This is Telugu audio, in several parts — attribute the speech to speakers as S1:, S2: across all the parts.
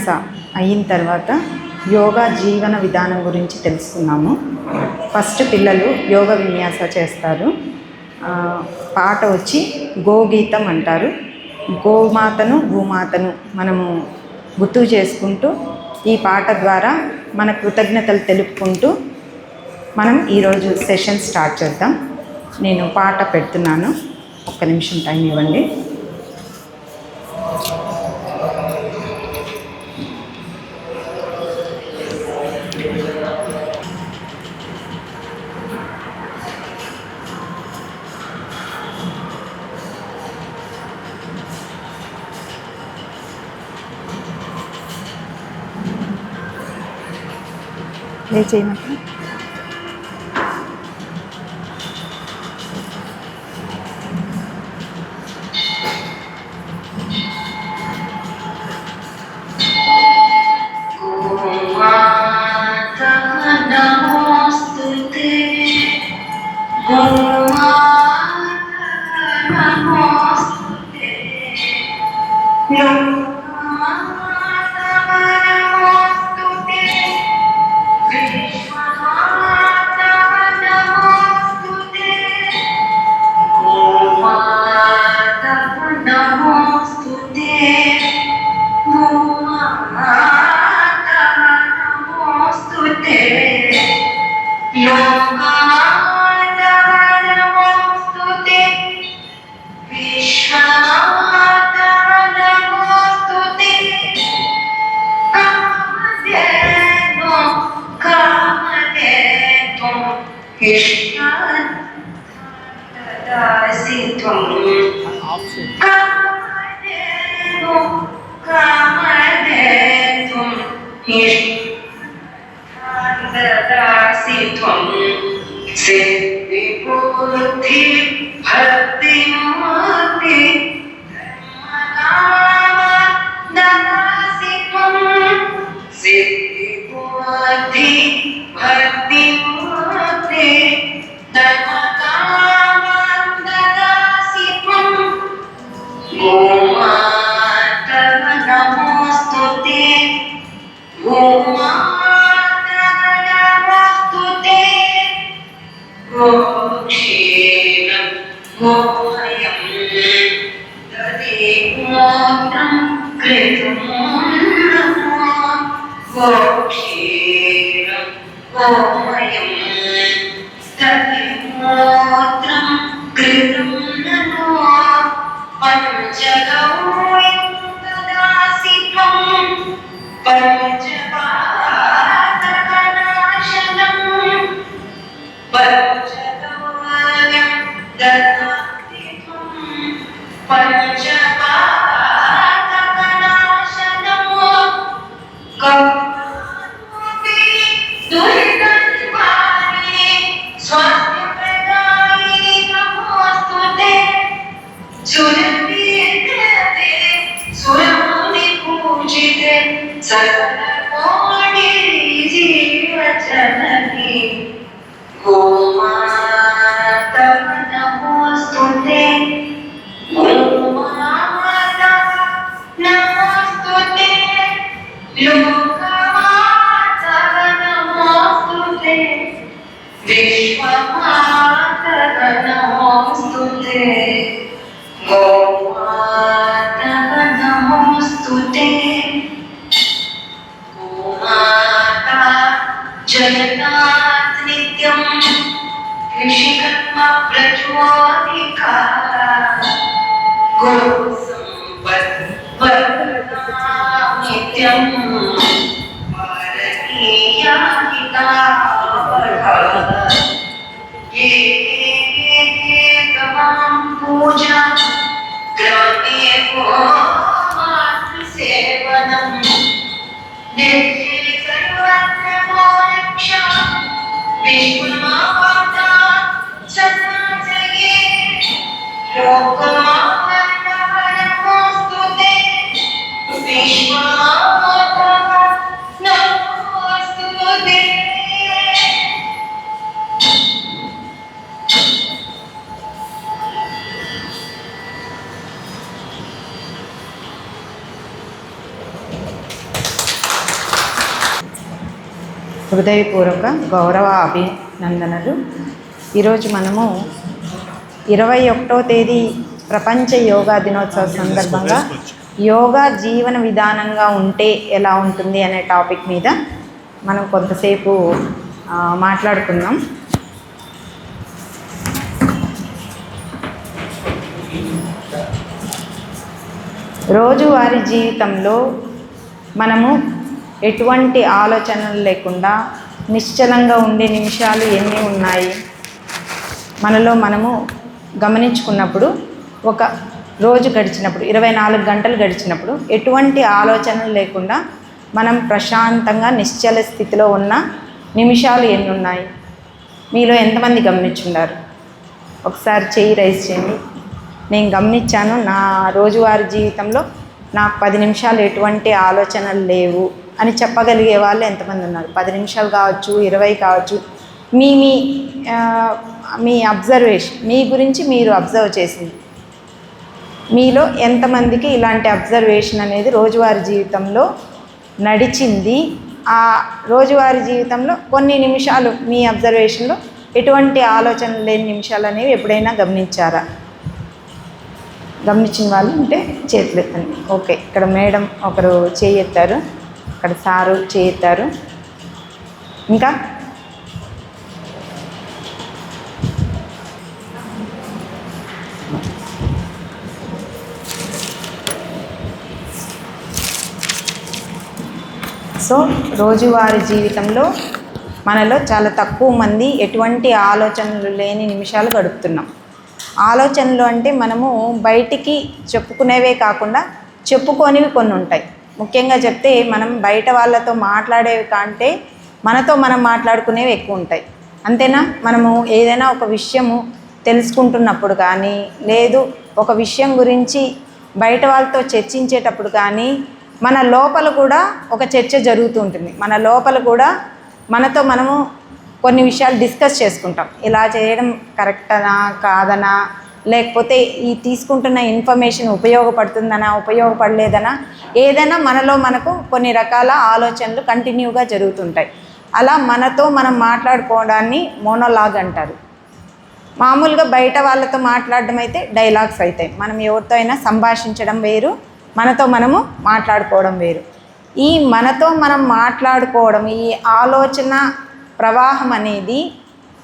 S1: విన్యాస అయిన తర్వాత యోగా జీవన విధానం గురించి తెలుసుకున్నాము. ఫస్ట్ పిల్లలు యోగ విన్యాస చేస్తారు. పాట వచ్చి గోగీతం అంటారు. గోమాతను భూమాతను మనము గుర్తు చేసుకుంటూ ఈ పాట ద్వారా మన కృతజ్ఞతలు తెలుపుకుంటూ మనం ఈరోజు సెషన్ స్టార్ట్ చేద్దాం. నేను పాట పెడుతున్నాను, ఒక్క నిమిషం టైం ఇవ్వండి. ప్లే చేయమంటారా? హృదయపూర్వక గౌరవ అభినందనలు. ఈరోజు మనము 21వ తేదీ ప్రపంచ యోగా దినోత్సవ సందర్భంగా యోగా జీవన విధానంగా ఉంటే ఎలా ఉంటుంది అనే టాపిక్ మీద మనం కొంతసేపు మాట్లాడుకుందాం. రోజువారీ జీవితంలో మనము ఎటువంటి ఆలోచనలు లేకుండా నిశ్చలంగా ఉండే నిమిషాలు ఎన్ని ఉన్నాయి మనలో మనము గమనించుకున్నప్పుడు, ఒక రోజు గడిచినప్పుడు 24 గంటలు గడిచినప్పుడు ఎటువంటి ఆలోచనలు లేకుండా మనం ప్రశాంతంగా నిశ్చల స్థితిలో ఉన్న నిమిషాలు ఎన్ని ఉన్నాయి? మీలో ఎంతమంది గమనించున్నారు? ఒకసారి చెయ్యి రైజ్ చేయండి. నేను గమనించాను, నా రోజువారీ జీవితంలో నాకు 10 నిమిషాలు ఎటువంటి ఆలోచనలు లేవు అని చెప్పగలిగే వాళ్ళు ఎంతమంది ఉన్నారు? 10 నిమిషాలు కావచ్చు, 20 కావచ్చు. మీ మీ మీ అబ్జర్వేషన్, మీ గురించి మీరు అబ్జర్వ్ చేసింది, మీలో ఎంతమందికి ఇలాంటి అబ్జర్వేషన్ అనేది రోజువారీ జీవితంలో నడిచింది? ఆ రోజువారీ జీవితంలో కొన్ని నిమిషాలు మీ అబ్జర్వేషన్లో ఎటువంటి ఆలోచనలు లేని నిమిషాలు అనేవి ఎప్పుడైనా గమనించారా? గమనించిన వాళ్ళు ఉంటే చేతులు ఎత్తండి. ఓకే, ఇక్కడ మేడం ఒకరు చేయి ఎత్తారు, అక్కడ సారు చేయి ఎత్తారు. ఇంకా సో రోజువారీ జీవితంలో మనలో చాలా తక్కువ మంది ఎటువంటి ఆలోచనలు లేని నిమిషాలు గడుపుతున్నాం. ఆలోచనలు అంటే మనము బయటికి చెప్పుకునేవే కాకుండా చెప్పుకోనివి కొన్ని ఉంటాయి. ముఖ్యంగా చెప్తే మనం బయట వాళ్ళతో మాట్లాడేవి కంటే మనతో మనం మాట్లాడుకునేవి ఎక్కువ ఉంటాయి. అంతేనా? మనము ఏదైనా ఒక విషయము తెలుసుకుంటున్నప్పుడు కానీ, లేదు ఒక విషయం గురించి బయట వాళ్ళతో చర్చించేటప్పుడు కానీ మన లోపల కూడా ఒక చర్చ జరుగుతూ ఉంటుంది. మన లోపల కూడా మనతో మనము కొన్ని విషయాలు డిస్కస్ చేసుకుంటాం. ఇలా చేయడం కరెక్టనా కాదనా, లేకపోతే ఈ తీసుకుంటున్న ఇన్ఫర్మేషన్ ఉపయోగపడుతుందనా ఉపయోగపడలేదనా, ఏదైనా మనలో మనకు కొన్ని రకాల ఆలోచనలు కంటిన్యూగా జరుగుతుంటాయి. అలా మనతో మనం మాట్లాడుకోవడాన్ని మోనోలాగ్ అంటారు. మామూలుగా బయట వాళ్ళతో మాట్లాడడం అయితే డైలాగ్స్ అవుతాయి. మనం ఎవరితో అయినా సంభాషించడం వేరు, మనతో మనము మాట్లాడుకోవడం వేరు. ఈ మనతో మనం మాట్లాడుకోవడం, ఈ ఆలోచన ప్రవాహం అనేది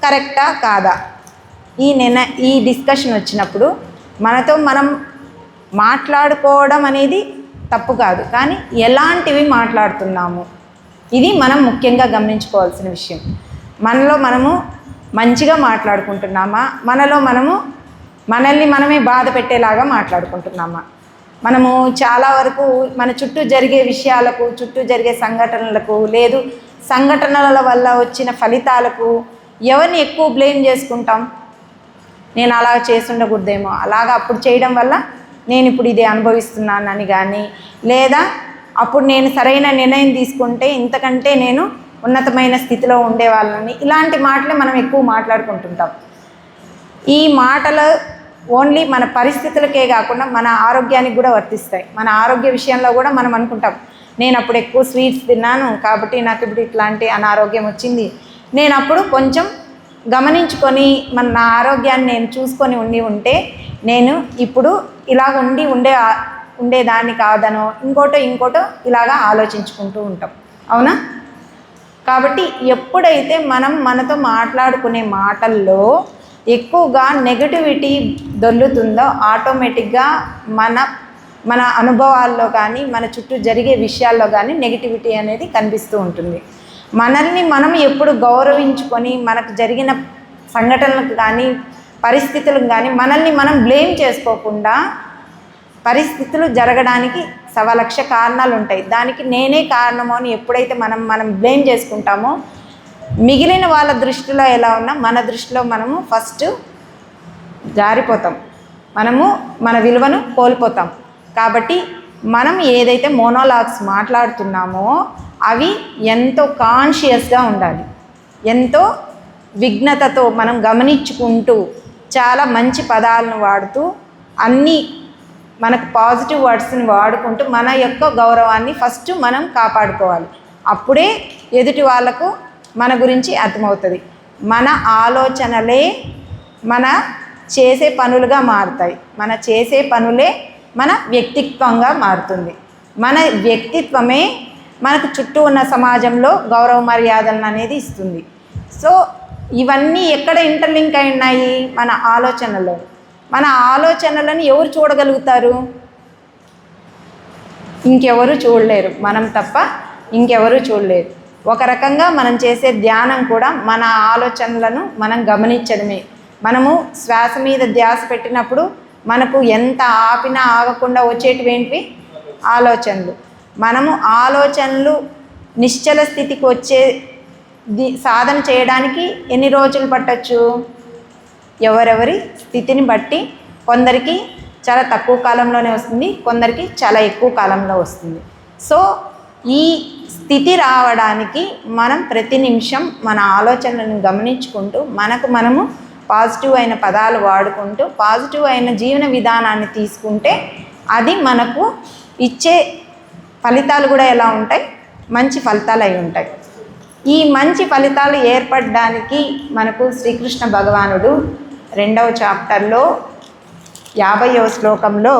S1: కరెక్టా కాదా, ఈ డిస్కషన్ వచ్చినప్పుడు మనతో మనం మాట్లాడుకోవడం అనేది తప్పు కాదు, కానీ ఎలాంటివి మాట్లాడుతున్నాము ఇది మనం ముఖ్యంగా గమనించుకోవాల్సిన విషయం. మనలో మనము మంచిగా మాట్లాడుకుంటున్నామా, మనలో మనము మనల్ని మనమే బాధ పెట్టేలాగా మాట్లాడుకుంటున్నామా? మనము చాలా వరకు మన చుట్టూ జరిగే విషయాలకు, చుట్టూ జరిగే సంఘటనలకు, లేదు సంఘటనల వల్ల వచ్చిన ఫలితాలకు ఎవరిని ఎక్కువ బ్లేమ్ చేసుకుంటాం? నేను అలా చేసి ఉండకూడదేమో, అలాగా అప్పుడు చేయడం వల్ల నేను ఇప్పుడు ఇది అనుభవిస్తున్నానని కానీ, లేదా అప్పుడు నేను సరైన నిర్ణయం తీసుకుంటే ఇంతకంటే నేను ఉన్నతమైన స్థితిలో ఉండేవాళ్ళని, ఇలాంటి మాటలే మనం ఎక్కువ మాట్లాడుకుంటుంటాం. ఈ మాటలు ఓన్లీ మన పరిస్థితులకే కాకుండా మన ఆరోగ్యానికి కూడా వర్తిస్తాయి. మన ఆరోగ్య విషయంలో కూడా మనం అనుకుంటాం, నేను అప్పుడు ఎక్కువ స్వీట్స్ తిన్నాను కాబట్టి నాకు ఇప్పుడు ఇట్లాంటి అనారోగ్యం వచ్చింది. నేను అప్పుడు కొంచెం గమనించుకొని నా ఆరోగ్యాన్ని నేను చూసుకొని ఉంటే నేను ఇప్పుడు ఇలాగ ఉండేదాన్ని కాదనో ఇంకోటో ఇలాగా ఆలోచించుకుంటూ ఉంటాం. అవునా? కాబట్టి ఎప్పుడైతే మనం మనతో మాట్లాడుకునే మాటల్లో ఎక్కువగా నెగటివిటీ దొల్లుతుందో ఆటోమేటిక్గా మన అనుభవాల్లో కానీ, మన చుట్టూ జరిగే విషయాల్లో కానీ నెగటివిటీ అనేది కనిపిస్తూ ఉంటుంది. మనల్ని మనం ఎప్పుడు గౌరవించుకొని మనకు జరిగిన సంఘటనలకు కానీ, పరిస్థితులకు కానీ మనల్ని మనం బ్లేమ్ చేసుకోకుండా, పరిస్థితులు జరగడానికి 1,00,000 కారణాలు ఉంటాయి, దానికి నేనే కారణమో అని ఎప్పుడైతే మనం బ్లేమ్ చేసుకుంటామో, మిగిలిన వాళ్ళ దృష్టిలో ఎలా ఉన్నా మన దృష్టిలో మనము ఫస్ట్ జారిపోతాం, మనము మన విలువను కోల్పోతాం. కాబట్టి మనం ఏదైతే మోనోలాగ్స్ మాట్లాడుతున్నామో అవి ఎంతో కాన్షియస్గా ఉండాలి, ఎంతో విఘ్నతతో మనం గమనించుకుంటూ, చాలా మంచి పదాలను వాడుతూ, అన్నీ మనకు పాజిటివ్ వర్డ్స్ని వాడుకుంటూ మన యొక్క గౌరవాన్ని ఫస్ట్ మనం కాపాడుకోవాలి. అప్పుడే ఎదుటి వాళ్ళకు మన గురించి అర్థమవుతుంది. మన ఆలోచనలే మన చేసే పనులుగా మారుతాయి. మన చేసే పనులే మన వ్యక్తిత్వంగా మారుతుంది. మన వ్యక్తిత్వమే మనకు చుట్టూ ఉన్న సమాజంలో గౌరవ మర్యాదలను అనేది ఇస్తుంది. సో ఇవన్నీ ఎక్కడ ఇంటర్లింక్ అయి ఉన్నాయి? మన ఆలోచనలో. మన ఆలోచనలను ఎవరు చూడగలుగుతారు? ఇంకెవరు చూడలేరు, మనం తప్ప ఇంకెవరు చూడలేరు. ఒక రకంగా మనం చేసే ధ్యానం కూడా మన ఆలోచనలను మనం గమనించడమే. మనము శ్వాస మీద ధ్యాస పెట్టినప్పుడు మనకు ఎంత ఆపినా ఆగకుండా వచ్చేటివేంటివి? ఆలోచనలు. మనము ఆలోచనలు నిశ్చల స్థితికి వచ్చే సాధన చేయడానికి ఎన్ని రోజులు పట్టచ్చు? ఎవరెవరి స్థితిని బట్టి కొందరికి చాలా తక్కువ కాలంలోనే వస్తుంది, కొందరికి చాలా ఎక్కువ కాలంలో వస్తుంది. సో ఈ స్థితి రావడానికి మనం ప్రతి నిమిషం మన ఆలోచనలను గమనించుకుంటూ మనము పాజిటివ్ అయిన పదాలు వాడుకుంటూ పాజిటివ్ అయిన జీవన విధానాన్ని తీసుకుంటే అది మనకు ఇచ్చే ఫలితాలు కూడా ఎలా ఉంటాయి? మంచి ఫలితాలు అయి ఉంటాయి. ఈ మంచి ఫలితాలు ఏర్పడడానికి మనకు శ్రీకృష్ణ భగవానుడు 2వ చాప్టర్లో 50వ శ్లోకంలో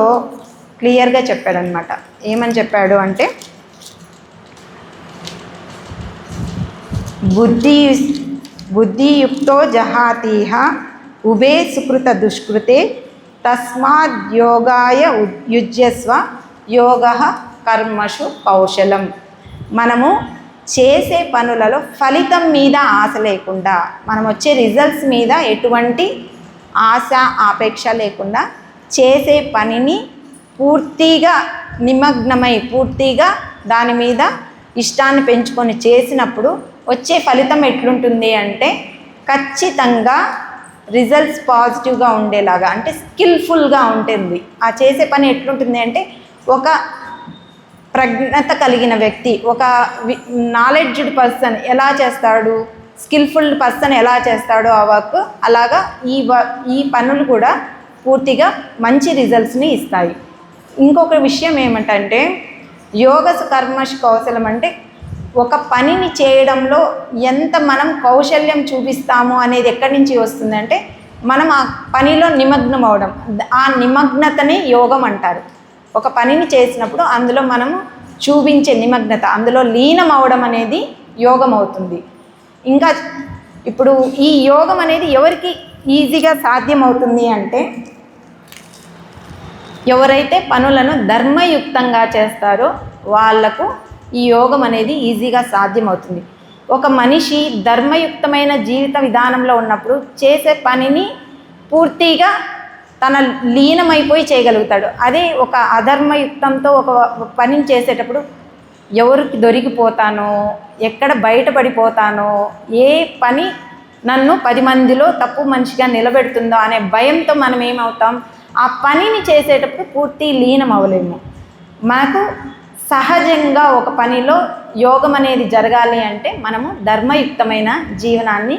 S1: క్లియర్గా చెప్పాడనమాట. ఏమని చెప్పాడు అంటే, బుద్ధియుక్తో జహాతీహ ఉభే సుకృత దుష్కృతే తస్మాద్ యోగాయ యుజ్యస్వ యోగ కర్మషు కౌశలం. మనము చేసే పనులలో ఫలితం మీద ఆశ లేకుండా, మనం వచ్చే రిజల్ట్స్ మీద ఎటువంటి ఆశ ఆపేక్ష లేకుండా చేసే పనిని పూర్తిగా నిమగ్నమై పూర్తిగా దాని మీద ఇష్టాన్ని పెంచుకొని చేసినప్పుడు వచ్చే ఫలితం ఎట్లుంటుంది అంటే ఖచ్చితంగా రిజల్ట్స్ పాజిటివ్గా ఉండేలాగా, అంటే స్కిల్ఫుల్గా ఉంటుంది. ఆ చేసే పని ఎట్లుంటుంది అంటే ఒక ప్రజ్ఞత కలిగిన వ్యక్తి, ఒక నాలెడ్జ్డ్ పర్సన్ ఎలా చేస్తాడు, స్కిల్ఫుల్ పర్సన్ ఎలా చేస్తాడో ఆ వర్క్, అలాగా ఈ పనులు కూడా పూర్తిగా మంచి రిజల్ట్స్ని ఇస్తాయి. ఇంకొక విషయం ఏమిటంటే యోగ కర్మష్ కౌశలం అంటే ఒక పనిని చేయడంలో ఎంత మనం కౌశల్యం చూపిస్తాము అనేది ఎక్కడి నుంచి వస్తుందంటే మనం ఆ పనిలో నిమగ్నం అవడం. ఆ నిమగ్నతని యోగం అంటారు. ఒక పనిని చేసినప్పుడు అందులో మనము చూపించే నిమగ్నత, అందులో లీనం అవడం అనేది యోగం అవుతుంది. ఇంకా ఇప్పుడు ఈ యోగం అనేది ఎవరికి ఈజీగా సాధ్యమవుతుంది అంటే ఎవరైతే పనులను ధర్మయుక్తంగా చేస్తారో వాళ్లకు ఈ యోగం అనేది ఈజీగా సాధ్యమవుతుంది. ఒక మనిషి ధర్మయుక్తమైన జీవిత విధానంలో ఉన్నప్పుడు చేసే పనిని పూర్తిగా తన లీనమైపోయి చేయగలుగుతాడు. అదే ఒక అధర్మయుక్తంతో ఒక పనిని చేసేటప్పుడు ఎవరికి దొరికిపోతానో, ఎక్కడ బయటపడిపోతానో, ఏ పని నన్ను 10 మందిలో తప్పు మనిషిగా నిలబెడుతుందో అనే భయంతో మనం ఏమవుతాం? ఆ పనిని చేసేటప్పుడు పూర్తి లీనం అవ్వలేము. మనకు సహజంగా ఒక పనిలో యోగం అనేది జరగాలి అంటే మనము ధర్మయుక్తమైన జీవనాన్ని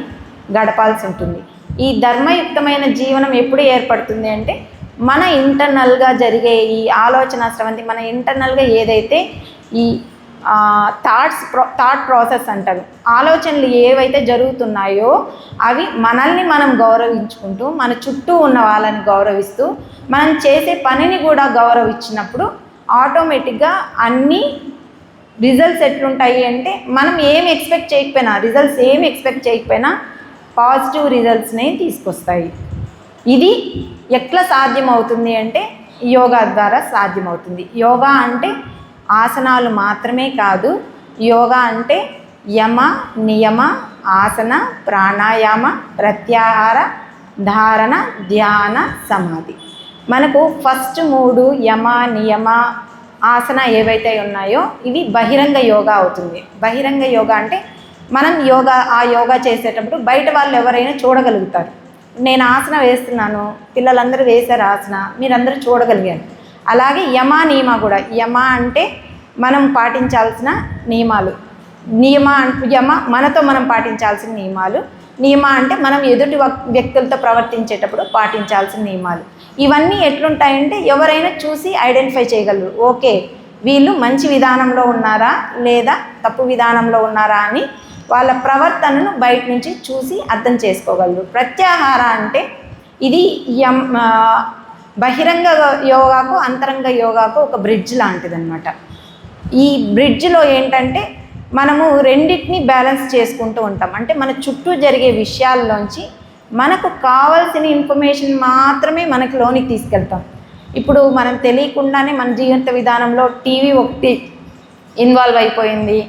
S1: గడపాల్సి ఉంటుంది. ఈ ధర్మయుక్తమైన జీవనం ఎప్పుడు ఏర్పడుతుంది అంటే మన ఇంటర్నల్గా జరిగే ఈ ఆలోచన స్రవంతి, మన ఇంటర్నల్గా ఏదైతే ఈ థాట్ ప్రాసెస్ అంటారు, ఆలోచనలు ఏవైతే జరుగుతున్నాయో అవి మనల్ని మనం గౌరవించుకుంటూ మన చుట్టూ ఉన్న వాళ్ళని గౌరవిస్తూ మనం చేసే పనిని కూడా గౌరవించినప్పుడు ఆటోమేటిక్గా అన్ని రిజల్ట్స్ ఎట్లుంటాయి అంటే మనం ఏమి ఎక్స్పెక్ట్ చేయకపోయినా, రిజల్ట్స్ ఏమి ఎక్స్పెక్ట్ చేయకపోయినా పాజిటివ్ రిజల్ట్స్ని తీసుకొస్తాయి. ఇది ఎట్లా సాధ్యమవుతుంది అంటే యోగా ద్వారా సాధ్యమవుతుంది. యోగా అంటే ఆసనాలు మాత్రమే కాదు, యోగా అంటే యమ నియమ ఆసన ప్రాణాయామ ప్రత్యాహార ధారణ ధ్యాన సమాధి. మనకు ఫస్ట్ 3 యమ నియమ ఆసన ఏవైతే ఉన్నాయో ఇవి బహిరంగ యోగా అవుతుంది. బహిరంగ యోగా అంటే మనం యోగా చేసేటప్పుడు బయట వాళ్ళు ఎవరైనా చూడగలుగుతారు. నేను ఆసన వేస్తున్నాను, పిల్లలందరూ వేశారు ఆసన, మీరందరూ చూడగలిగారు. అలాగే యమ నియమ కూడా, యమ అంటే మనం పాటించాల్సిన నియమాలు, యమ మనతో మనం పాటించాల్సిన నియమాలు, నియమ అంటే మనం ఎదుటి వ్యక్తులతో ప్రవర్తించేటప్పుడు పాటించాల్సిన నియమాలు. ఇవన్నీ ఎట్లుంటాయంటే ఎవరైనా చూసి ఐడెంటిఫై చేయగలరు. ఓకే, వీళ్ళు మంచి విధానంలో ఉన్నారా లేదా తప్పు విధానంలో ఉన్నారా అని వాళ్ళ ప్రవర్తనను బయట నుంచి చూసి అర్థం చేసుకోగలరు. ప్రత్యాహార అంటే ఇది బహిరంగ యోగాకు అంతరంగ యోగాకు ఒక బ్రిడ్జ్ లాంటిదన్నమాట. ఈ బ్రిడ్జ్లో ఏంటంటే మనము రెండింటిని బ్యాలెన్స్ చేసుకుంటూ ఉంటాం. అంటే మన చుట్టూ జరిగే విషయాల్లోంచి మనకు కావాల్సిన ఇన్ఫర్మేషన్ మాత్రమే మనకు లోనికి తీసుకెళ్తాం. ఇప్పుడు మనం తెలియకుండానే మన జీవిత విధానంలో టీవీ ఒకటి ఇన్వాల్వ్ అయిపోయింది,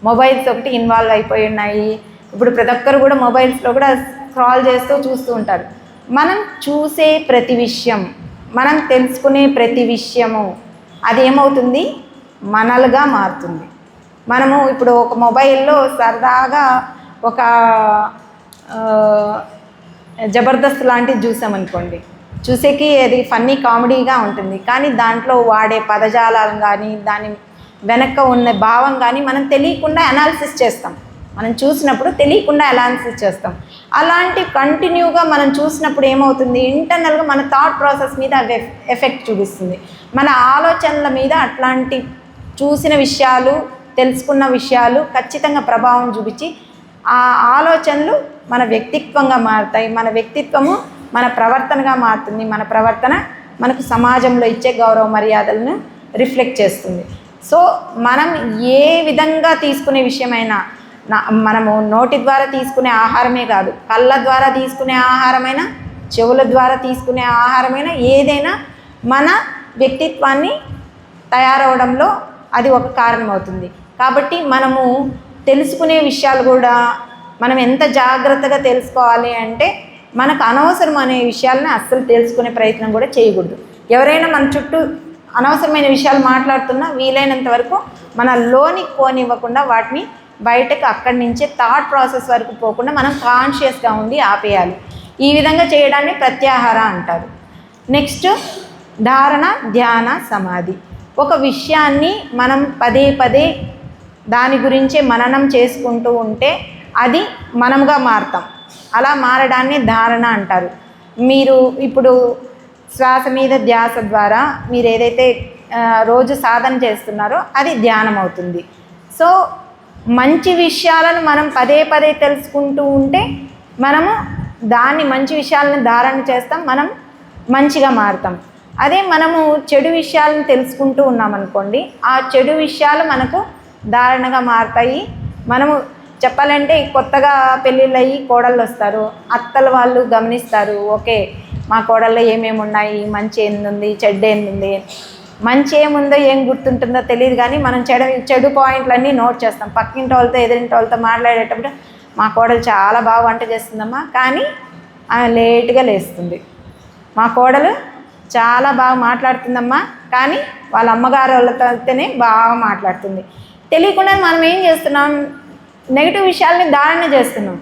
S1: మొబైల్స్ ఒకటి ఇన్వాల్వ్ అయిపోయి ఉన్నాయి. ఇప్పుడు ప్రతి ఒక్కరు కూడా మొబైల్స్లో కూడా స్క్రాల్ చేస్తూ చూస్తూ ఉంటారు. మనం చూసే ప్రతి విషయం, మనం తెలుసుకునే ప్రతి విషయము అది ఏమవుతుంది, మనలుగా మారుతుంది. మనము ఇప్పుడు ఒక మొబైల్లో సరదాగా ఒక జబర్దస్త్ లాంటిది చూసామనుకోండి, చూసేకి అది ఫన్నీ కామెడీగా ఉంటుంది. కానీ దాంట్లో వాడే పదజాలం కానీ దాని వెనక ఉన్న భావం కానీ మనం తెలియకుండా అనాలిసిస్ చేస్తాం. మనం చూసినప్పుడు తెలియకుండా అనాలిసిస్ చేస్తాం. అలాంటి కంటిన్యూగా మనం చూసినప్పుడు ఏమవుతుంది, ఇంటర్నల్గా మన థాట్ ప్రాసెస్ మీద ఎఫెక్ట్ చూపిస్తుంది. మన ఆలోచనల మీద అట్లాంటి చూసిన విషయాలు, తెలుసుకున్న విషయాలు ఖచ్చితంగా ప్రభావం చూపించి ఆ ఆలోచనలు మన వ్యక్తిత్వంగా మారుతాయి. మన వ్యక్తిత్వము మన ప్రవర్తనగా మారుతుంది. మన ప్రవర్తన మనకు సమాజంలో ఇచ్చే గౌరవ మర్యాదలను రిఫ్లెక్ట్ చేస్తుంది. సో మనం ఏ విధంగా తీసుకునే విషయమైనా, మనము నోటి ద్వారా తీసుకునే ఆహారమే కాదు, కళ్ళ ద్వారా తీసుకునే ఆహారమైనా, చెవుల ద్వారా తీసుకునే ఆహారమైనా, ఏదైనా మన వ్యక్తిత్వాన్ని తయారవడంలో అది ఒక కారణమవుతుంది. కాబట్టి మనము తెలుసుకునే విషయాలు కూడా మనం ఎంత జాగ్రత్తగా తెలుసుకోవాలి అంటే, మనకు అనవసరం అనే విషయాలను అస్సలు తెలుసుకునే ప్రయత్నం కూడా చేయకూడదు. ఎవరైనా మన చుట్టూ అనవసరమైన విషయాలు మాట్లాడుతున్నా వీలైనంత వరకు మన లోనికి పోనివ్వకుండా వాటిని బయటకు అక్కడి నుంచే థాట్ ప్రాసెస్ వరకు పోకుండా మనం కాన్షియస్గా ఉండి ఆపేయాలి. ఈ విధంగా చేయడాన్ని ప్రత్యాహార అంటారు. నెక్స్ట్ ధారణ, ధ్యాన, సమాధి. ఒక విషయాన్ని మనం పదే పదే దాని గురించే మననం చేసుకుంటూ ఉంటే అది మనముగా మారుతాం. అలా మారడాన్ని ధారణ అంటారు. మీరు ఇప్పుడు శ్వాస మీద ధ్యాస ద్వారా మీరు ఏదైతే రోజు సాధన చేస్తున్నారో అది ధ్యానం అవుతుంది. సో మంచి విషయాలను మనం పదే పదే తెలుసుకుంటూ ఉంటే మనము దాన్ని మంచి విషయాలను ధారణ చేస్తాం, మనం మంచిగా మారుతాం. అదే మనము చెడు విషయాలను తెలుసుకుంటూ ఉన్నామనుకోండి, ఆ చెడు విషయాలు మనకు ధారణగా మారుతాయి. మనము చెప్పాలంటే కొత్తగా పెళ్ళిళ్ళు అయ్యి కోడళ్ళు వస్తారు, అత్తల వాళ్ళు గమనిస్తారు, ఓకే మా కోడల్లో ఏమేమి ఉన్నాయి, మంచి ఏంది, చెడ్డ ఏంది. మంచి ఏముందో ఏం గుర్తుంటుందో తెలియదు, కానీ మనం చెడు పాయింట్లన్నీ నోట్ చేస్తాం. పక్కింటి వాళ్ళతో ఎదురింటి వాళ్ళతో మాట్లాడేటప్పుడు మా కోడలు చాలా బాగా వంట చేస్తుందమ్మా, కానీ ఆమె లేటుగా లేస్తుంది. మా కోడలు చాలా బాగా మాట్లాడుతుందమ్మా, కానీ వాళ్ళ అమ్మగారు వాళ్ళతోనే బాగా మాట్లాడుతుంది. తెలియకుండా మనం ఏం చేస్తున్నాం, నెగిటివ్ విషయాల్ని ధారణ చేస్తున్నాం.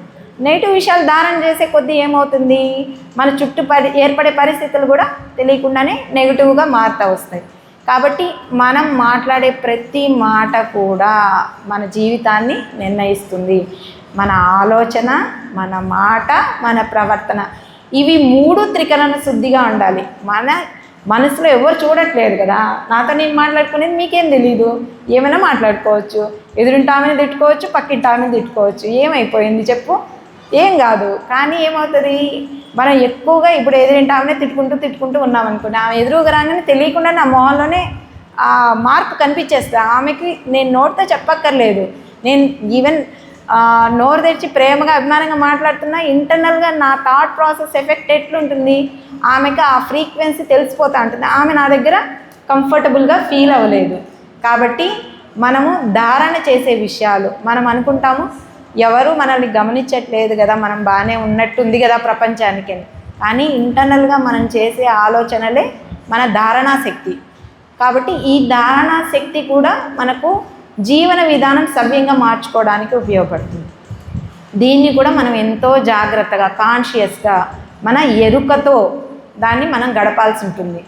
S1: నెగిటివ్ విషయాలు ధారణ చేసే కొద్దీ ఏమవుతుంది, మన చుట్టూ ఏర్పడే పరిస్థితులు కూడా తెలియకుండానే నెగిటివ్గా మారుతూ వస్తాయి. కాబట్టి మనం మాట్లాడే ప్రతి మాట కూడా మన జీవితాన్ని నిర్ణయిస్తుంది. మన ఆలోచన, మన మాట, మన ప్రవర్తన, ఇవి మూడు త్రికరణ శుద్ధిగా ఉండాలి. మన మనసులో ఎవరు చూడట్లేదు కదా, నాతో నేను మాట్లాడుకునేది మీకేం తెలీదు, ఏమైనా మాట్లాడుకోవచ్చు, ఎదురింటామని తిట్టుకోవచ్చు, పక్కింటామని తిట్టుకోవచ్చు, ఏమైపోయింది చెప్పు, ఏం కాదు. కానీ ఏమవుతుంది, మనం ఎక్కువగా ఇప్పుడు ఎదురింటామనే తిట్టుకుంటూ ఉన్నామనుకోండి, ఆమె ఎదురుగా రాగానే తెలియకుండా నా మొహంలోనే ఆ మార్పు కనిపించేస్తా. ఆమెకి నేను నోటితో చెప్పక్కర్లేదు, నేను ఈవెన్ నోరు తెరిచి ప్రేమగా అభిమానంగా మాట్లాడుతున్నా, ఇంటర్నల్గా నా థాట్ ప్రాసెస్ ఎఫెక్ట్ ఎట్లుంటుంది, ఆమెకి ఆ ఫ్రీక్వెన్సీ తెలిసిపోతూ ఉంటుంది. ఆమె నా దగ్గర కంఫర్టబుల్గా ఫీల్ అవ్వలేదు. కాబట్టి మనము ధారణ చేసే విషయాలు, మనం అనుకుంటాము ఎవరు మనల్ని గమనించట్లేదు కదా, మనం బాగానే ఉన్నట్టుంది కదా ప్రపంచానికి, కానీ ఇంటర్నల్గా మనం చేసే ఆలోచనలే మన ధారణా శక్తి. కాబట్టి ఈ ధారణా శక్తి కూడా మనకు జీవన విధానం సవ్యంగా మార్చుకోవడానికి ఉపయోగపడుతుంది. దీన్ని కూడా మనం ఎంతో జాగ్రత్తగా, కాన్షియస్గా, మన ఎరుకతో దాన్ని మనం గడపాల్సి ఉంటుంది.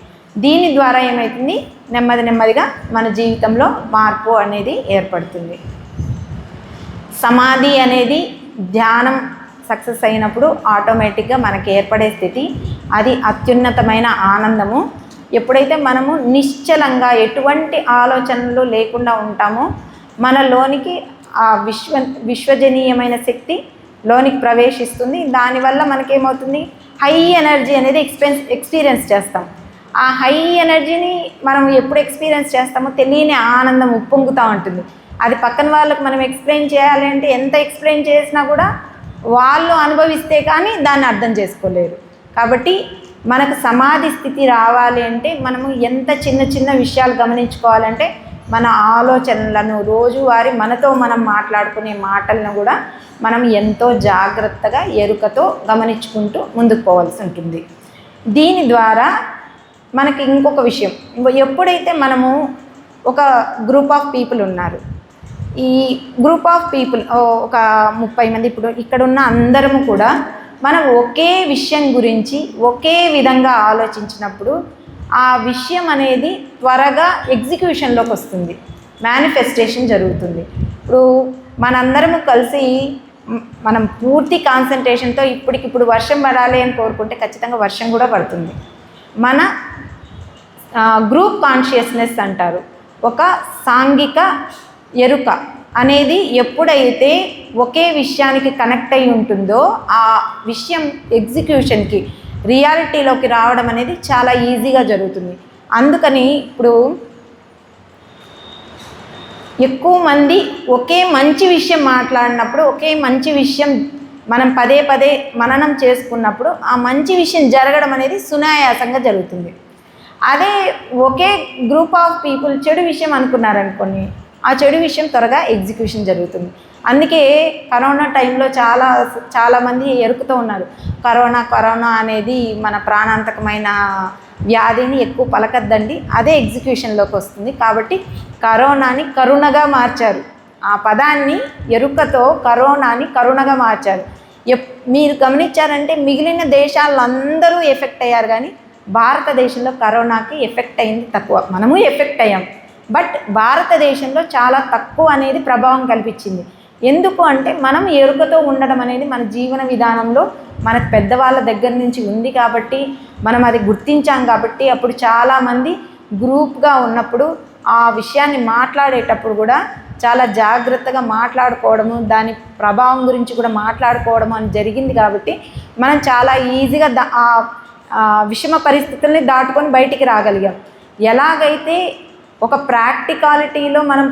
S1: దీని ద్వారా ఏమవుతుంది, నెమ్మదిగా మన జీవితంలో మార్పు అనేది ఏర్పడుతుంది. సమాధి అనేది ధ్యానం సక్సెస్ అయినప్పుడు ఆటోమేటిక్గా మనకి ఏర్పడే స్థితి, అది అత్యున్నతమైన ఆనందము. ఎప్పుడైతే మనము నిశ్చలంగా ఎటువంటి ఆలోచనలు లేకుండా ఉంటామో మనలోనికి ఆ విశ్వజనీయమైన శక్తి లోనికి ప్రవేశిస్తుంది. దానివల్ల మనకేమవుతుంది, హై ఎనర్జీ అనేది ఎక్స్పీరియన్స్ చేస్తాం. ఆ హై ఎనర్జీని మనం ఎప్పుడు ఎక్స్పీరియన్స్ చేస్తామో తెలియని ఆనందం ఉప్పొంగుతూ ఉంటుంది. అది పక్కన వాళ్ళకి మనం ఎక్స్ప్లెయిన్ చేయాలి అంటే ఎంత ఎక్స్ప్లెయిన్ చేసినా కూడా వాళ్ళు అనుభవిస్తే కానీ దాన్ని అర్థం చేసుకోలేరు. కాబట్టి మనకు సమాధి స్థితి రావాలి అంటే మనము ఎంత చిన్న చిన్న విషయాలు గమనించుకోవాలంటే మన ఆలోచనలను రోజువారీ మనతో మనం మాట్లాడుకునే మాటలను కూడా మనం ఎంతో జాగ్రత్తగా ఎరుకతో గమనించుకుంటూ ముందుకు పోవాల్సి ఉంటుంది. దీని ద్వారా మనకి ఇంకొక విషయం, ఎప్పుడైతే మనము ఒక గ్రూప్ ఆఫ్ పీపుల్ ఉన్నారు, ఈ గ్రూప్ ఆఫ్ పీపుల్ ఒక 30 మంది, ఇప్పుడు ఇక్కడ ఉన్న అందరము కూడా మనం ఒకే విషయం గురించి ఒకే విధంగా ఆలోచించినప్పుడు ఆ విషయం అనేది త్వరగా ఎగ్జిక్యూషన్లోకి వస్తుంది, మేనిఫెస్టేషన్ జరుగుతుంది. ఇప్పుడు మనందరము కలిసి మనం పూర్తి కాన్సన్ట్రేషన్తో ఇప్పటికిప్పుడు వర్షం పడాలి అని కోరుకుంటే ఖచ్చితంగా వర్షం కూడా పడుతుంది. మన గ్రూప్ కాన్షియస్నెస్ అంటారు, ఒక సాంఘిక ఎరుక అనేది ఎప్పుడైతే ఒకే విషయానికి కనెక్ట్ అయి ఉంటుందో ఆ విషయం ఎగ్జిక్యూషన్కి రియాలిటీలోకి రావడం అనేది చాలా ఈజీగా జరుగుతుంది. అందుకని ఇప్పుడు ఎక్కువ మంది ఒకే మంచి విషయం మాట్లాడినప్పుడు, ఒకే మంచి విషయం మనం పదే పదే మననం చేసుకున్నప్పుడు ఆ మంచి విషయం జరగడం అనేది సునాయాసంగా జరుగుతుంది. అదే ఒకే గ్రూప్ ఆఫ్ పీపుల్ చెడు విషయం అనుకున్నారనుకోండి, ఆ చెడు విషయం త్వరగా ఎగ్జిక్యూషన్ జరుగుతుంది. అందుకే కరోనా టైంలో చాలామంది ఎరుకుతూ ఉన్నారు, కరోనా అనేది మన ప్రాణాంతకమైన వ్యాధిని ఎక్కువ పలకద్దండి, అదే ఎగ్జిక్యూషన్లోకి వస్తుంది. కాబట్టి కరోనాని కరుణగా మార్చారు, ఆ పదాన్ని ఎరుకతో కరోనాని కరుణగా మార్చారు. మీరు గమనించారంటే మిగిలిన దేశాల్లో అందరూ ఎఫెక్ట్ అయ్యారు, కానీ భారతదేశంలో కరోనాకి ఎఫెక్ట్ అయింది తక్కువ. మనము ఎఫెక్ట్ అయ్యాం, బట్ భారతదేశంలో చాలా తక్కువ అనేది ప్రభావం కల్పించింది. ఎందుకు అంటే మనం ఎరుకతో ఉండడం అనేది మన జీవన విధానంలో మనకు పెద్దవాళ్ళ దగ్గర నుంచి ఉంది కాబట్టి మనం అది గుర్తించాం. కాబట్టి అప్పుడు చాలామంది గ్రూప్గా ఉన్నప్పుడు ఆ విషయాన్ని మాట్లాడేటప్పుడు కూడా చాలా జాగ్రత్తగా మాట్లాడుకోవడము, దాని ప్రభావం గురించి కూడా మాట్లాడుకోవడం అని జరిగింది. కాబట్టి మనం చాలా ఈజీగా విషమ పరిస్థితుల్ని దాటుకొని బయటికి రాగలిగాం. ఎలాగైతే ఒక ప్రాక్టికాలిటీలో మనం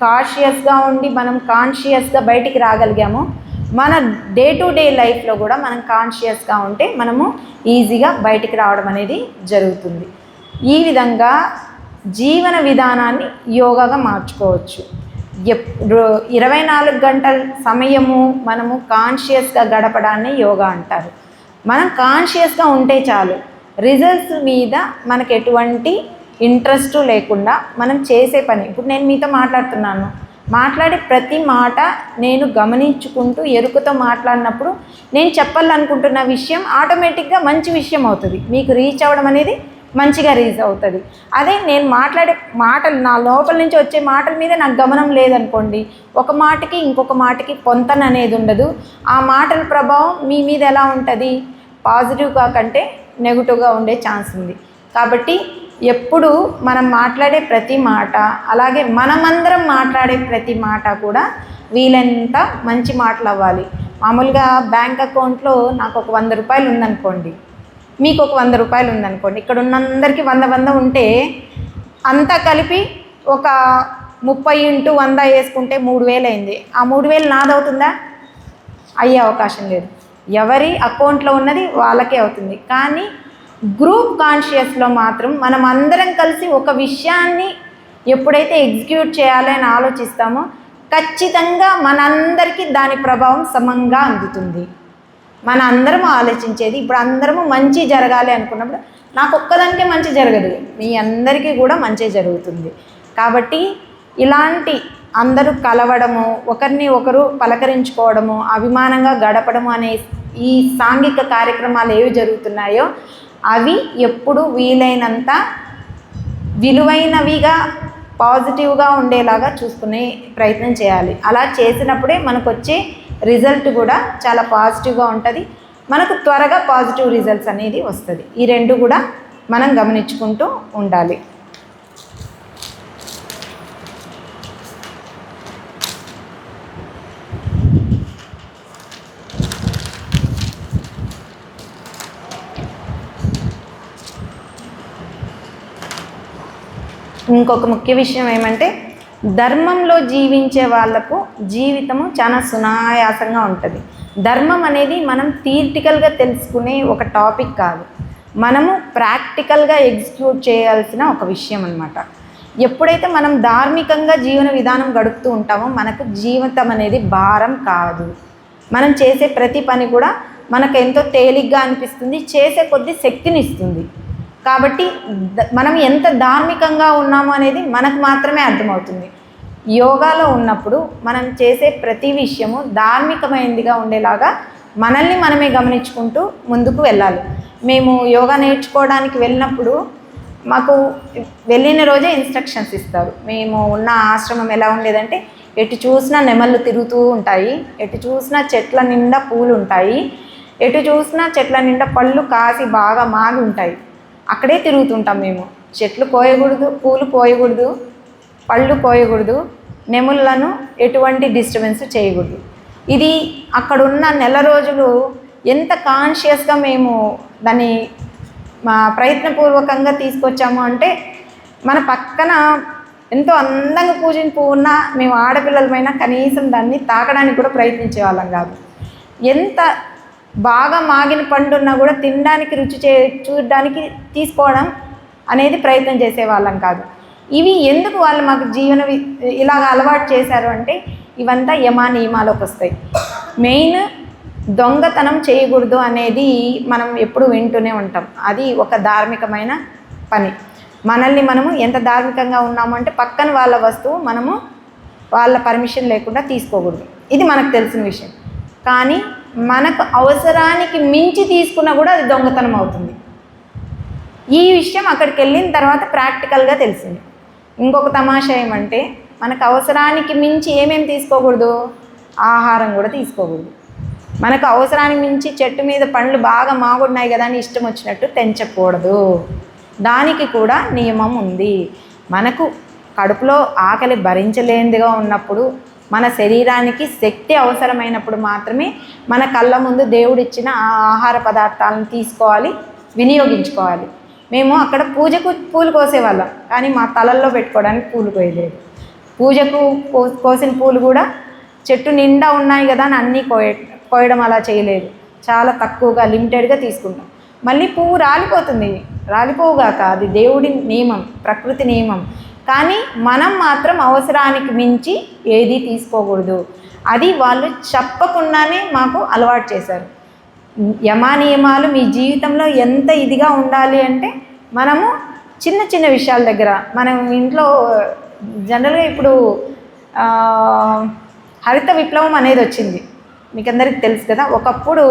S1: కాషియస్గా ఉండి మనం కాన్షియస్గా బయటికి రాగలిగామో, మన డే టు డే లైఫ్లో కూడా మనం కాన్షియస్గా ఉంటే మనము ఈజీగా బయటికి రావడం అనేది జరుగుతుంది. ఈ విధంగా జీవన విధానాన్ని యోగాగా మార్చుకోవచ్చు. 24 గంటల సమయము మనము కాన్షియస్గా గడపడాన్ని యోగా అంటారు. మనం కాన్షియస్గా ఉంటే చాలు, రిజల్ట్స్ మీద మనకు ఎటువంటి ఇంట్రెస్ట్ లేకుండా మనం చేసే పని. ఇప్పుడు నేను మీతో మాట్లాడుతున్నాను, మాట్లాడే ప్రతి మాట నేను గమనించుకుంటూ ఎరుకతో మాట్లాడినప్పుడు నేను చెప్పాలనుకుంటున్న విషయం ఆటోమేటిక్గా మంచి విషయం అవుతుంది, మీకు రీచ్ అవ్వడం అనేది మంచిగా రీచ్ అవుతుంది. అదే నేను మాట్లాడే మాటలు, నా లోపల నుంచి వచ్చే మాటల మీద నాకు గమనం లేదనుకోండి, ఒక మాటకి ఇంకొక మాటకి పొంతన అనేది ఉండదు. ఆ మాటల ప్రభావం మీ మీద ఎలా ఉంటుంది, పాజిటివ్గా కంటే నెగిటివ్గా ఉండే ఛాన్స్ ఉంది. కాబట్టి ఎప్పుడు మనం మాట్లాడే ప్రతి మాట, అలాగే మనమందరం మాట్లాడే ప్రతి మాట కూడా వీలైనంత మంచి మాటలు అవ్వాలి. మామూలుగా బ్యాంక్ అకౌంట్లో నాకు ఒక 100 రూపాయలు ఉందనుకోండి, మీకు ఒక 100 రూపాయలు ఉందనుకోండి, ఇక్కడ ఉన్నందరికీ 100 ఉంటే అంతా కలిపి ఒక 30 × 100 వేసుకుంటే 3000 అయింది. ఆ 3000 నాదవుతుందా? అయ్యే అవకాశం లేదు. ఎవరి అకౌంట్లో ఉన్నది వాళ్ళకే అవుతుంది. కానీ గ్రూప్ కాన్షియస్లో మాత్రం మనం అందరం కలిసి ఒక విషయాన్ని ఎప్పుడైతే ఎగ్జిక్యూట్ చేయాలని ఆలోచిస్తామో ఖచ్చితంగా మనందరికీ దాని ప్రభావం సమంగా అందుతుంది. మన అందరం ఆలోచించేది, ఇప్పుడు అందరము మంచి జరగాలి అనుకున్నప్పుడు నాకు ఒక్కదానికే మంచి జరగదు, మీ అందరికీ కూడా మంచి జరుగుతుంది. కాబట్టి ఇలాంటి అందరూ కలవడము, ఒకరిని ఒకరు పలకరించుకోవడము, అభిమానంగా గడపడము అనే ఈ సాంఘిక కార్యక్రమాలు ఏవి జరుగుతున్నాయో అవి ఎప్పుడు వీలైనంత విలువైనవిగా పాజిటివ్గా ఉండేలాగా చూసుకునే ప్రయత్నం చేయాలి. అలా చేసినప్పుడే మనకు వచ్చే రిజల్ట్ కూడా చాలా పాజిటివ్గా ఉంటుంది, మనకు త్వరగా పాజిటివ్ రిజల్ట్స్ అనేది వస్తుంది. ఈ రెండు కూడా మనం గమనించుకుంటూ ఉండాలి. ఇంకొక ముఖ్య విషయం ఏమంటే, ధర్మంలో జీవించే వాళ్ళకు జీవితము చాలా సునాయాసంగా ఉంటుంది. ధర్మం అనేది మనం థియరిటికల్గా తెలుసుకునే ఒక టాపిక్ కాదు, మనము ప్రాక్టికల్గా ఎగ్జిక్యూట్ చేయాల్సిన ఒక విషయం అన్నమాట. ఎప్పుడైతే మనం ధార్మికంగా జీవన విధానం గడుపుతూ ఉంటామో మనకు జీవితం అనేది భారం కాదు. మనం చేసే ప్రతి పని కూడా మనకు ఎంతో తేలిగ్గా అనిపిస్తుంది, చేసే కొద్ది శక్తిని ఇస్తుంది. కాబట్టి మనం ఎంత ధార్మికంగా ఉన్నామో అనేది మనకు మాత్రమే అర్థమవుతుంది. యోగాలో ఉన్నప్పుడు మనం చేసే ప్రతి విషయము ధార్మికమైనదిగా ఉండేలాగా మనల్ని మనమే గమనించుకుంటూ ముందుకు వెళ్ళాలి. మేము యోగా నేర్చుకోవడానికి వెళ్ళినప్పుడు మాకు వెళ్ళిన రోజే ఇన్స్ట్రక్షన్స్ ఇస్తారు. మేము ఉన్న ఆశ్రమం ఎలా ఉండేదంటే, ఎటు చూసినా నెమళ్ళు తిరుగుతూ ఉంటాయి, ఎటు చూసినా చెట్ల నిండా పూలు ఉంటాయి, ఎటు చూసినా చెట్ల నిండా పళ్ళు కాసి బాగా మాగి ఉంటాయి. అక్కడే తిరుగుతుంటాం మేము. చెట్లు కోయకూడదు, పూలు కోయకూడదు, పళ్ళు కోయకూడదు, నెమళ్ళను ఎటువంటి డిస్టర్బెన్స్ చేయకూడదు. ఇది అక్కడున్న నెల రోజులు ఎంత కాన్షియస్గా మేము దాన్ని మా ప్రయత్నపూర్వకంగా తీసుకొచ్చాము అంటే, మన పక్కన ఎంతో అందంగా పూజిన పువ్వు ఉన్నా మేము ఆడపిల్లలమైనా కనీసం దాన్ని తాకడానికి కూడా ప్రయత్నించే వాళ్ళం కాదు. ఎంత బాగా మాగిన పండు ఉన్నా కూడా తినడానికి చూడడానికి తీసుకోవడం అనేది ప్రయత్నం చేసేవాళ్ళం కాదు. ఇవి ఎందుకు వాళ్ళు మాకు ఇలాగ అలవాటు చేశారు అంటే, ఇవంతా యమా నియమాలకు వస్తాయి. మెయిన్ దొంగతనం చేయకూడదు అనేది మనం ఎప్పుడు వింటూనే ఉంటాం. అది ఒక ధార్మికమైన పని. మనల్ని మనము ఎంత ధార్మికంగా ఉన్నాము అంటే, పక్కన వాళ్ళ వస్తువు మనము వాళ్ళ పర్మిషన్ లేకుండా తీసుకోకూడదు. ఇది మనకు తెలిసిన విషయం. కానీ మనకు అవసరానికి మించి తీసుకున్నా కూడా అది దొంగతనం అవుతుంది. ఈ విషయం అక్కడికి వెళ్ళిన తర్వాత ప్రాక్టికల్గా తెలిసింది. ఇంకొక తమాషా ఏమంటే, మనకు అవసరానికి మించి ఏమేమి తీసుకోకూడదు, ఆహారం కూడా తీసుకోకూడదు. మనకు అవసరానికి మించి చెట్టు మీద పండ్లు బాగా మాగున్నాయి కదా అని ఇష్టం వచ్చినట్టు తెంచకూడదు. దానికి కూడా నియమం ఉంది. మనకు కడుపులో ఆకలి భరించలేనిదిగా ఉన్నప్పుడు, మన శరీరానికి శక్తి అవసరమైనప్పుడు మాత్రమే మన కళ్ళ ముందు దేవుడిచ్చిన ఆ ఆహార పదార్థాలను తీసుకోవాలి, వినియోగించుకోవాలి. మేము అక్కడ పూజకు పూలు కోసేవాళ్ళం, కానీ మా తలల్లో పెట్టుకోవడానికి పూలు కోయలేదు. పూజకు కోసిన పూలు కూడా చెట్టు నిండా ఉన్నాయి కదా అని అన్నీ కోయడం అలా చేయలేదు. చాలా తక్కువగా లిమిటెడ్గా తీసుకుంటాం. మళ్ళీ పువ్వు రాలిపోవుగాక, అది దేవుడి నియమం, ప్రకృతి నియమం. కానీ మనం మాత్రం అవసరానికి మించి ఏది తీసుకోకూడదు. అది వాళ్ళు చెప్పకుండానే మాకు అలవాటు చేశారు. యమా నియమాలు మీ జీవితంలో ఎంత ఇదిగా ఉండాలి అంటే, మనము చిన్న చిన్న విషయాల దగ్గర, మనం ఇంట్లో జనరల్గా ఇప్పుడు హరిత విప్లవం అనేది వచ్చింది, మీకు అందరికీ తెలుసు కదా. ఒకప్పుడు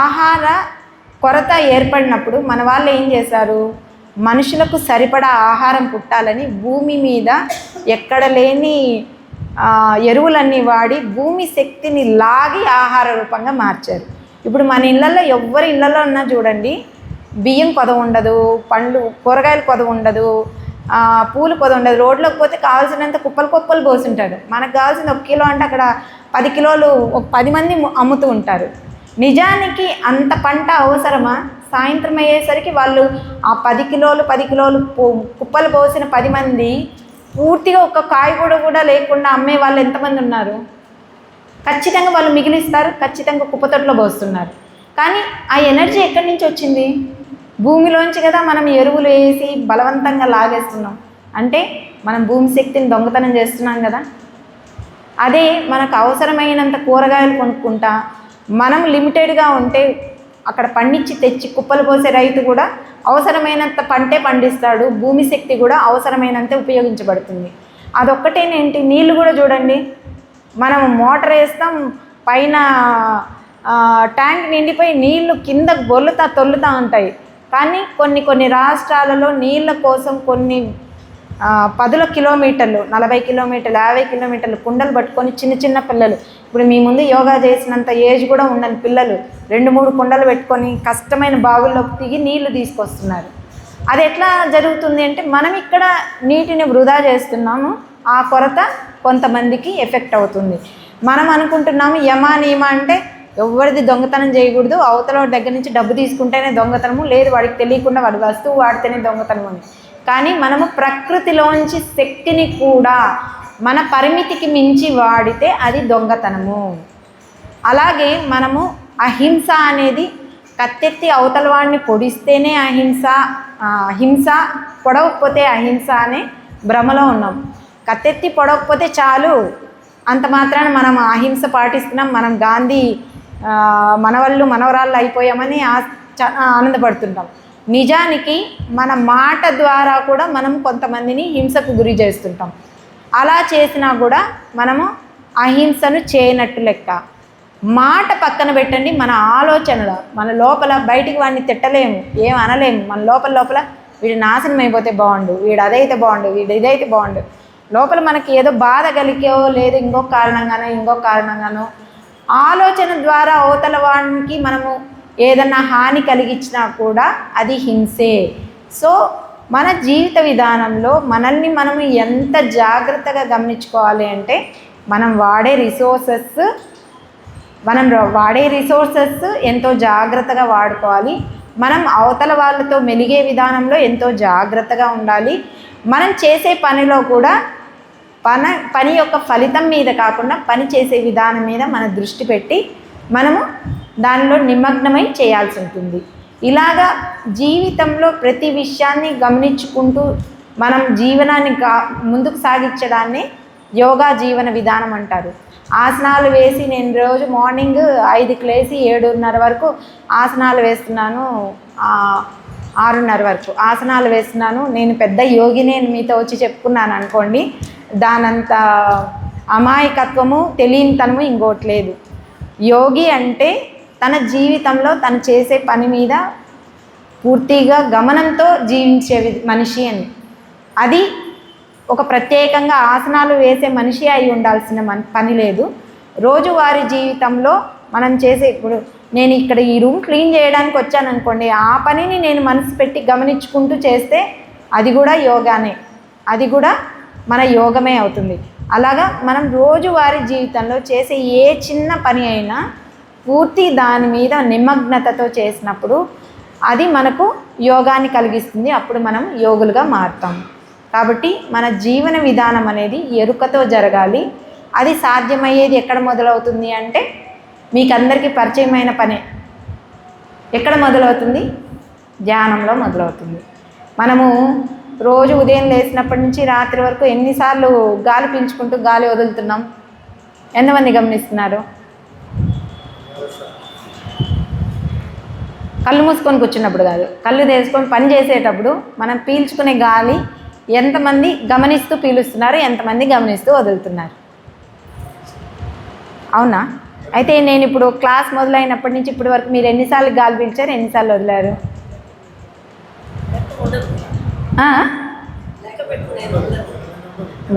S1: ఆహార కొరత ఏర్పడినప్పుడు మన వాళ్ళు ఏం చేశారు, మనుషులకు సరిపడా ఆహారం పుట్టాలని భూమి మీద ఎక్కడ లేని ఎరువులన్నీ వాడి భూమి శక్తిని లాగి ఆహార రూపంగా మార్చారు. ఇప్పుడు మన ఇళ్ళల్లో ఎవ్వరి ఇళ్ళల్లో ఉన్నా చూడండి, బియ్యం కొదవ ఉండదు, పండ్లు కూరగాయలు కొదవ ఉండదు, పూలు కొదవ ఉండదు. రోడ్లోకి పోతే కావాల్సినంత కుప్పలు పోసుంటారు. మనకు కావాల్సింది 1 కిలో అంటే అక్కడ 10 కిలోలు ఒక 10 మంది అమ్ముతూ ఉంటారు. నిజానికి అంత పంట అవసరమా? సాయంత్రం అయ్యేసరికి వాళ్ళు ఆ 10 కిలోలు కుప్పలు పోసిన 10 మంది పూర్తిగా ఒక కాయ కూడా లేకుండా అమ్మే వాళ్ళు ఎంతమంది ఉన్నారు? ఖచ్చితంగా వాళ్ళు మిగిలిస్తారు, ఖచ్చితంగా కుప్పతొట్లో పోస్తున్నారు. కానీ ఆ ఎనర్జీ ఎక్కడి నుంచి వచ్చింది? భూమిలోంచి కదా మనం ఎరువులు వేసి బలవంతంగా లాగేస్తున్నాం. అంటే మనం భూమి శక్తిని దొంగతనం చేస్తున్నాం కదా. అదే మనకు అవసరమైనంత కూరగాయలు కొనుక్కుంటా మనం లిమిటెడ్గా ఉంటే, అక్కడ పండించి తెచ్చి కుప్పలు పోసే రైతు కూడా అవసరమైనంత పంటే పండిస్తాడు, భూమి శక్తి కూడా అవసరమైనంత ఉపయోగించబడుతుంది. అదొక్కటేనేంటి, నీళ్ళు కూడా చూడండి, మనం మోటార్ వేస్తాం, పైన ట్యాంక్ నిండిపోయి నీళ్లు కింద తొల్లుతూ ఉంటాయి. కానీ కొన్ని రాష్ట్రాలలో నీళ్ళ కోసం కొన్ని 10 కిలోమీటర్లు, 40 కిలోమీటర్లు, 50 కిలోమీటర్లు కుండలు పట్టుకొని చిన్న పిల్లలు, ఇప్పుడు మీ ముందు యోగా చేసినంత ఏజ్ కూడా ఉండని పిల్లలు 2-3 కుండలు పెట్టుకొని కష్టమైన బావుల్లోకి దిగి నీళ్లు తీసుకొస్తున్నారు. అది ఎట్లా జరుగుతుంది అంటే, మనం ఇక్కడ నీటిని వృధా చేస్తున్నాము, ఆ కొరత కొంతమందికి ఎఫెక్ట్ అవుతుంది. మనం అనుకుంటున్నాము యమా నియమ అంటే ఎవరిది దొంగతనం చేయకూడదు, అవతల దగ్గర నుంచి డబ్బు తీసుకుంటేనే దొంగతనము, లేదు వాడికి తెలియకుండా వాడి వస్తువు వాడితేనే దొంగతనం అని. కానీ మనము ప్రకృతిలోంచి శక్తిని కూడా మన పరిమితికి మించి వాడితే అది దొంగతనము. అలాగే మనము అహింస అనేది కత్తెత్తి అవతల వాడిని పొడిస్తేనే అహింస, హింస పొడవకపోతే అహింస అనే భ్రమలో ఉన్నాం. కత్తెత్తి పొడవకపోతే చాలు, అంత మాత్రాన మనం అహింస పాటిస్తున్నాం, మనం గాంధీ మనవళ్ళు మనవరాళ్ళు అయిపోయామని ఆనందపడుతుంటాం. నిజానికి మన మాట ద్వారా కూడా మనం కొంతమందిని హింసకు గురి చేస్తుంటాం. అలా చేసినా కూడా మనము అహింసను చేయనట్టు లెక్క. మాట పక్కన పెట్టండి, మన ఆలోచనలు, మన లోపల బయటికి వాడిని తిట్టలేము, ఏం అనలేము. మన లోపల వీడు నాశనం అయిపోతే బాగుండు, వీడు అదైతే బాగుండు, వీడు ఇదైతే బాగుండు. లోపల మనకి ఏదో బాధ కలిగో లేదు ఇంకొక కారణంగానో ఆలోచన ద్వారా అవతల వాడికి మనము ఏదన్నా హాని కలిగించినా కూడా అది హింసే. సో మన జీవిత విధానంలో మనల్ని మనం ఎంత జాగ్రత్తగా గమనించుకోవాలి అంటే మనం వాడే రిసోర్సెస్ ఎంతో జాగ్రత్తగా వాడుకోవాలి. మనం అవతల వాళ్ళతో మెలిగే విధానంలో ఎంతో జాగ్రత్తగా ఉండాలి. మనం చేసే పనిలో కూడా పని యొక్క ఫలితం మీద కాకుండా పని చేసే విధానం మీద మన దృష్టి పెట్టి మనము దానిలో నిమగ్నమై చేయాల్సి ఉంటుంది. ఇలాగా జీవితంలో ప్రతి విషయాన్ని గమనించుకుంటూ మనం జీవనాన్ని ముందుకు సాగించడాన్ని యోగా జీవన విధానం అంటారు. ఆసనాలు వేసి నేను రోజు మార్నింగ్ 5కి లేచి 7:30 వరకు ఆసనాలు వేస్తున్నాను, 6:30 వరకు ఆసనాలు వేస్తున్నాను. నేను పెద్ద యోగిని అని మీతో వచ్చి చెప్పుకున్నాను అనుకోండి, దానంత అమాయకత్వము తెలియనితనము ఇంకోటి లేదు. యోగి అంటే తన జీవితంలో తను చేసే పని మీద పూర్తిగా గమనంతో జీవించే మనిషి అని. అది ఒక ప్రత్యేకంగా ఆసనాలు వేసే మనిషి అయి ఉండాల్సిన పని లేదు. రోజువారీ జీవితంలో మనం చేసే, ఇప్పుడు నేను ఇక్కడ ఈ రూమ్ క్లీన్ చేయడానికి వచ్చాను అనుకోండి, ఆ పనిని నేను మనసు పెట్టి గమనించుకుంటూ చేస్తే అది కూడా యోగానే, అది కూడా మన యోగమే అవుతుంది. అలాగా మనం రోజువారీ జీవితంలో చేసే ఏ చిన్న పని అయినా పూర్తి దాని మీద నిమగ్నతతో చేసినప్పుడు అది మనకు యోగాన్ని కలిగిస్తుంది. అప్పుడు మనం యోగులుగా మారుతాం. కాబట్టి మన జీవన విధానం అనేది ఎరుకతో జరగాలి. అది సాధ్యమయ్యేది ఎక్కడ మొదలవుతుంది అంటే మీకు అందరికీ పరిచయమైన పనే. ఎక్కడ మొదలవుతుంది? ధ్యానంలో మొదలవుతుంది. మనము రోజు ఉదయం లేచినప్పటి నుంచి రాత్రి వరకు ఎన్నిసార్లు గాలి పీల్చుకుంటూ గాలి వదులుతున్నాం? ఎంతమంది గమనిస్తున్నారు? కళ్ళు మూసుకొని కూర్చున్నప్పుడు కాదు, కళ్ళు తెరుచుకొని పని చేసేటప్పుడు మనం పీల్చుకునే గాలి ఎంతమంది గమనిస్తూ పీలుస్తున్నారు, ఎంతమంది గమనిస్తూ వదులుతున్నారు? అవునా? అయితే నేను ఇప్పుడు క్లాస్ మొదలైనప్పటి నుంచి ఇప్పటి వరకు మీరు ఎన్నిసార్లు గాలి పీల్చారు, ఎన్నిసార్లు వదిలారు?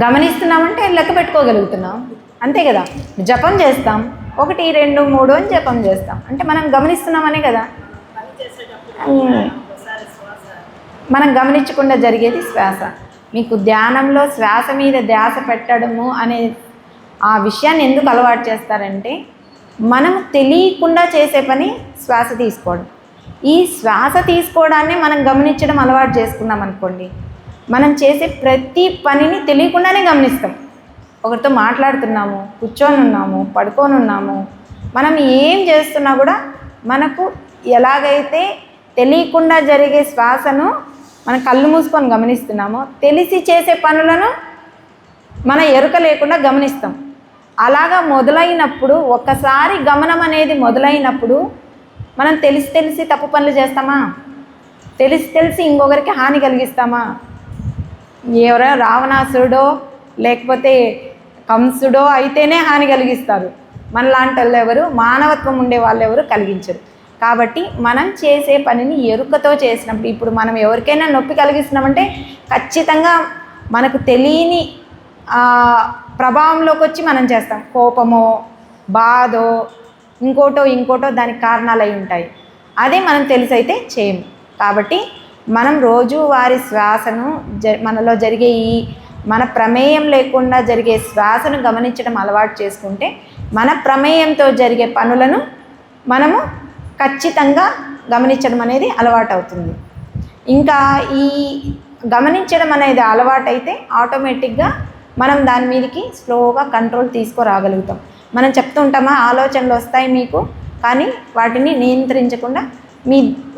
S1: గమనిస్తున్నామంటే లెక్క పెట్టుకోగలుగుతున్నాం, అంతే కదా. జపం చేస్తాం, 1 2 3 అని జపం చేస్తాం, అంటే మనం గమనిస్తున్నామనే కదా. మనం గమనించకుండా జరిగేది శ్వాస. మీకు ధ్యానంలో శ్వాస మీద ధ్యాస పెట్టడము అనే ఆ విషయాన్ని ఎందుకు అలవాటు చేస్తారంటే మనం తెలియకుండా చేసే పని శ్వాస తీసుకోవడం. ఈ శ్వాస తీసుకోవడాన్ని మనం గమనించడం అలవాటు చేసుకున్నాం అనుకోండి, మనం చేసే ప్రతి పనిని తెలియకుండానే గమనిస్తాం. ఒకరితో మాట్లాడుతున్నాము, కూర్చొని ఉన్నాము, పడుకొని ఉన్నాము, మనం ఏం చేస్తున్నా కూడా మనకు ఎలాగైతే తెలియకుండా జరిగే శ్వాసను మనం కళ్ళు మూసుకొని గమనిస్తున్నామో తెలిసి చేసే పనులను మన ఎరుక లేకుండా గమనిస్తాం. అలాగా మొదలైనప్పుడు ఒక్కసారి గమనం అనేది మొదలైనప్పుడు మనం తెలిసి తప్పు పనులు చేస్తామా? తెలిసి ఇంకొకరికి హాని కలిగిస్తామా? ఎవరో రావణాసురుడో లేకపోతే కంసుడో అయితేనే హాని కలిగిస్తారు. మనలాంటి వాళ్ళు ఎవరు, మానవత్వం ఉండే వాళ్ళు ఎవరు కలిగించరు. కాబట్టి మనం చేసే పనిని ఎరుకతో చేసినప్పుడు, ఇప్పుడు మనం ఎవరికైనా నొప్పి కలిగిస్తున్నామంటే ఖచ్చితంగా మనకు తెలియని ప్రభావంలోకి వచ్చి మనం చేస్తాం. కోపమో బాధో ఇంకోటో దానికి కారణాలు అయి ఉంటాయి. అదే మనం తెలిసైతే చేయము. కాబట్టి మనం రోజువారీ శ్వాసను మనలో జరిగే మన ప్రమేయం లేకుండా జరిగే శ్వాసను గమనించడం అలవాటు చేసుకుంటే మన ప్రమేయంతో జరిగే పనులను మనము ఖచ్చితంగా గమనించడం అనేది అలవాటు అవుతుంది. ఇంకా ఈ గమనించడం అనేది అలవాటైతే ఆటోమేటిక్గా మనం దాని మీదకి స్లోగా కంట్రోల్ తీసుకురాగలుగుతాం. మనం చెప్తుంటామా ఆలోచనలు వస్తాయి మీకు, కానీ వాటిని నియంత్రించకుండా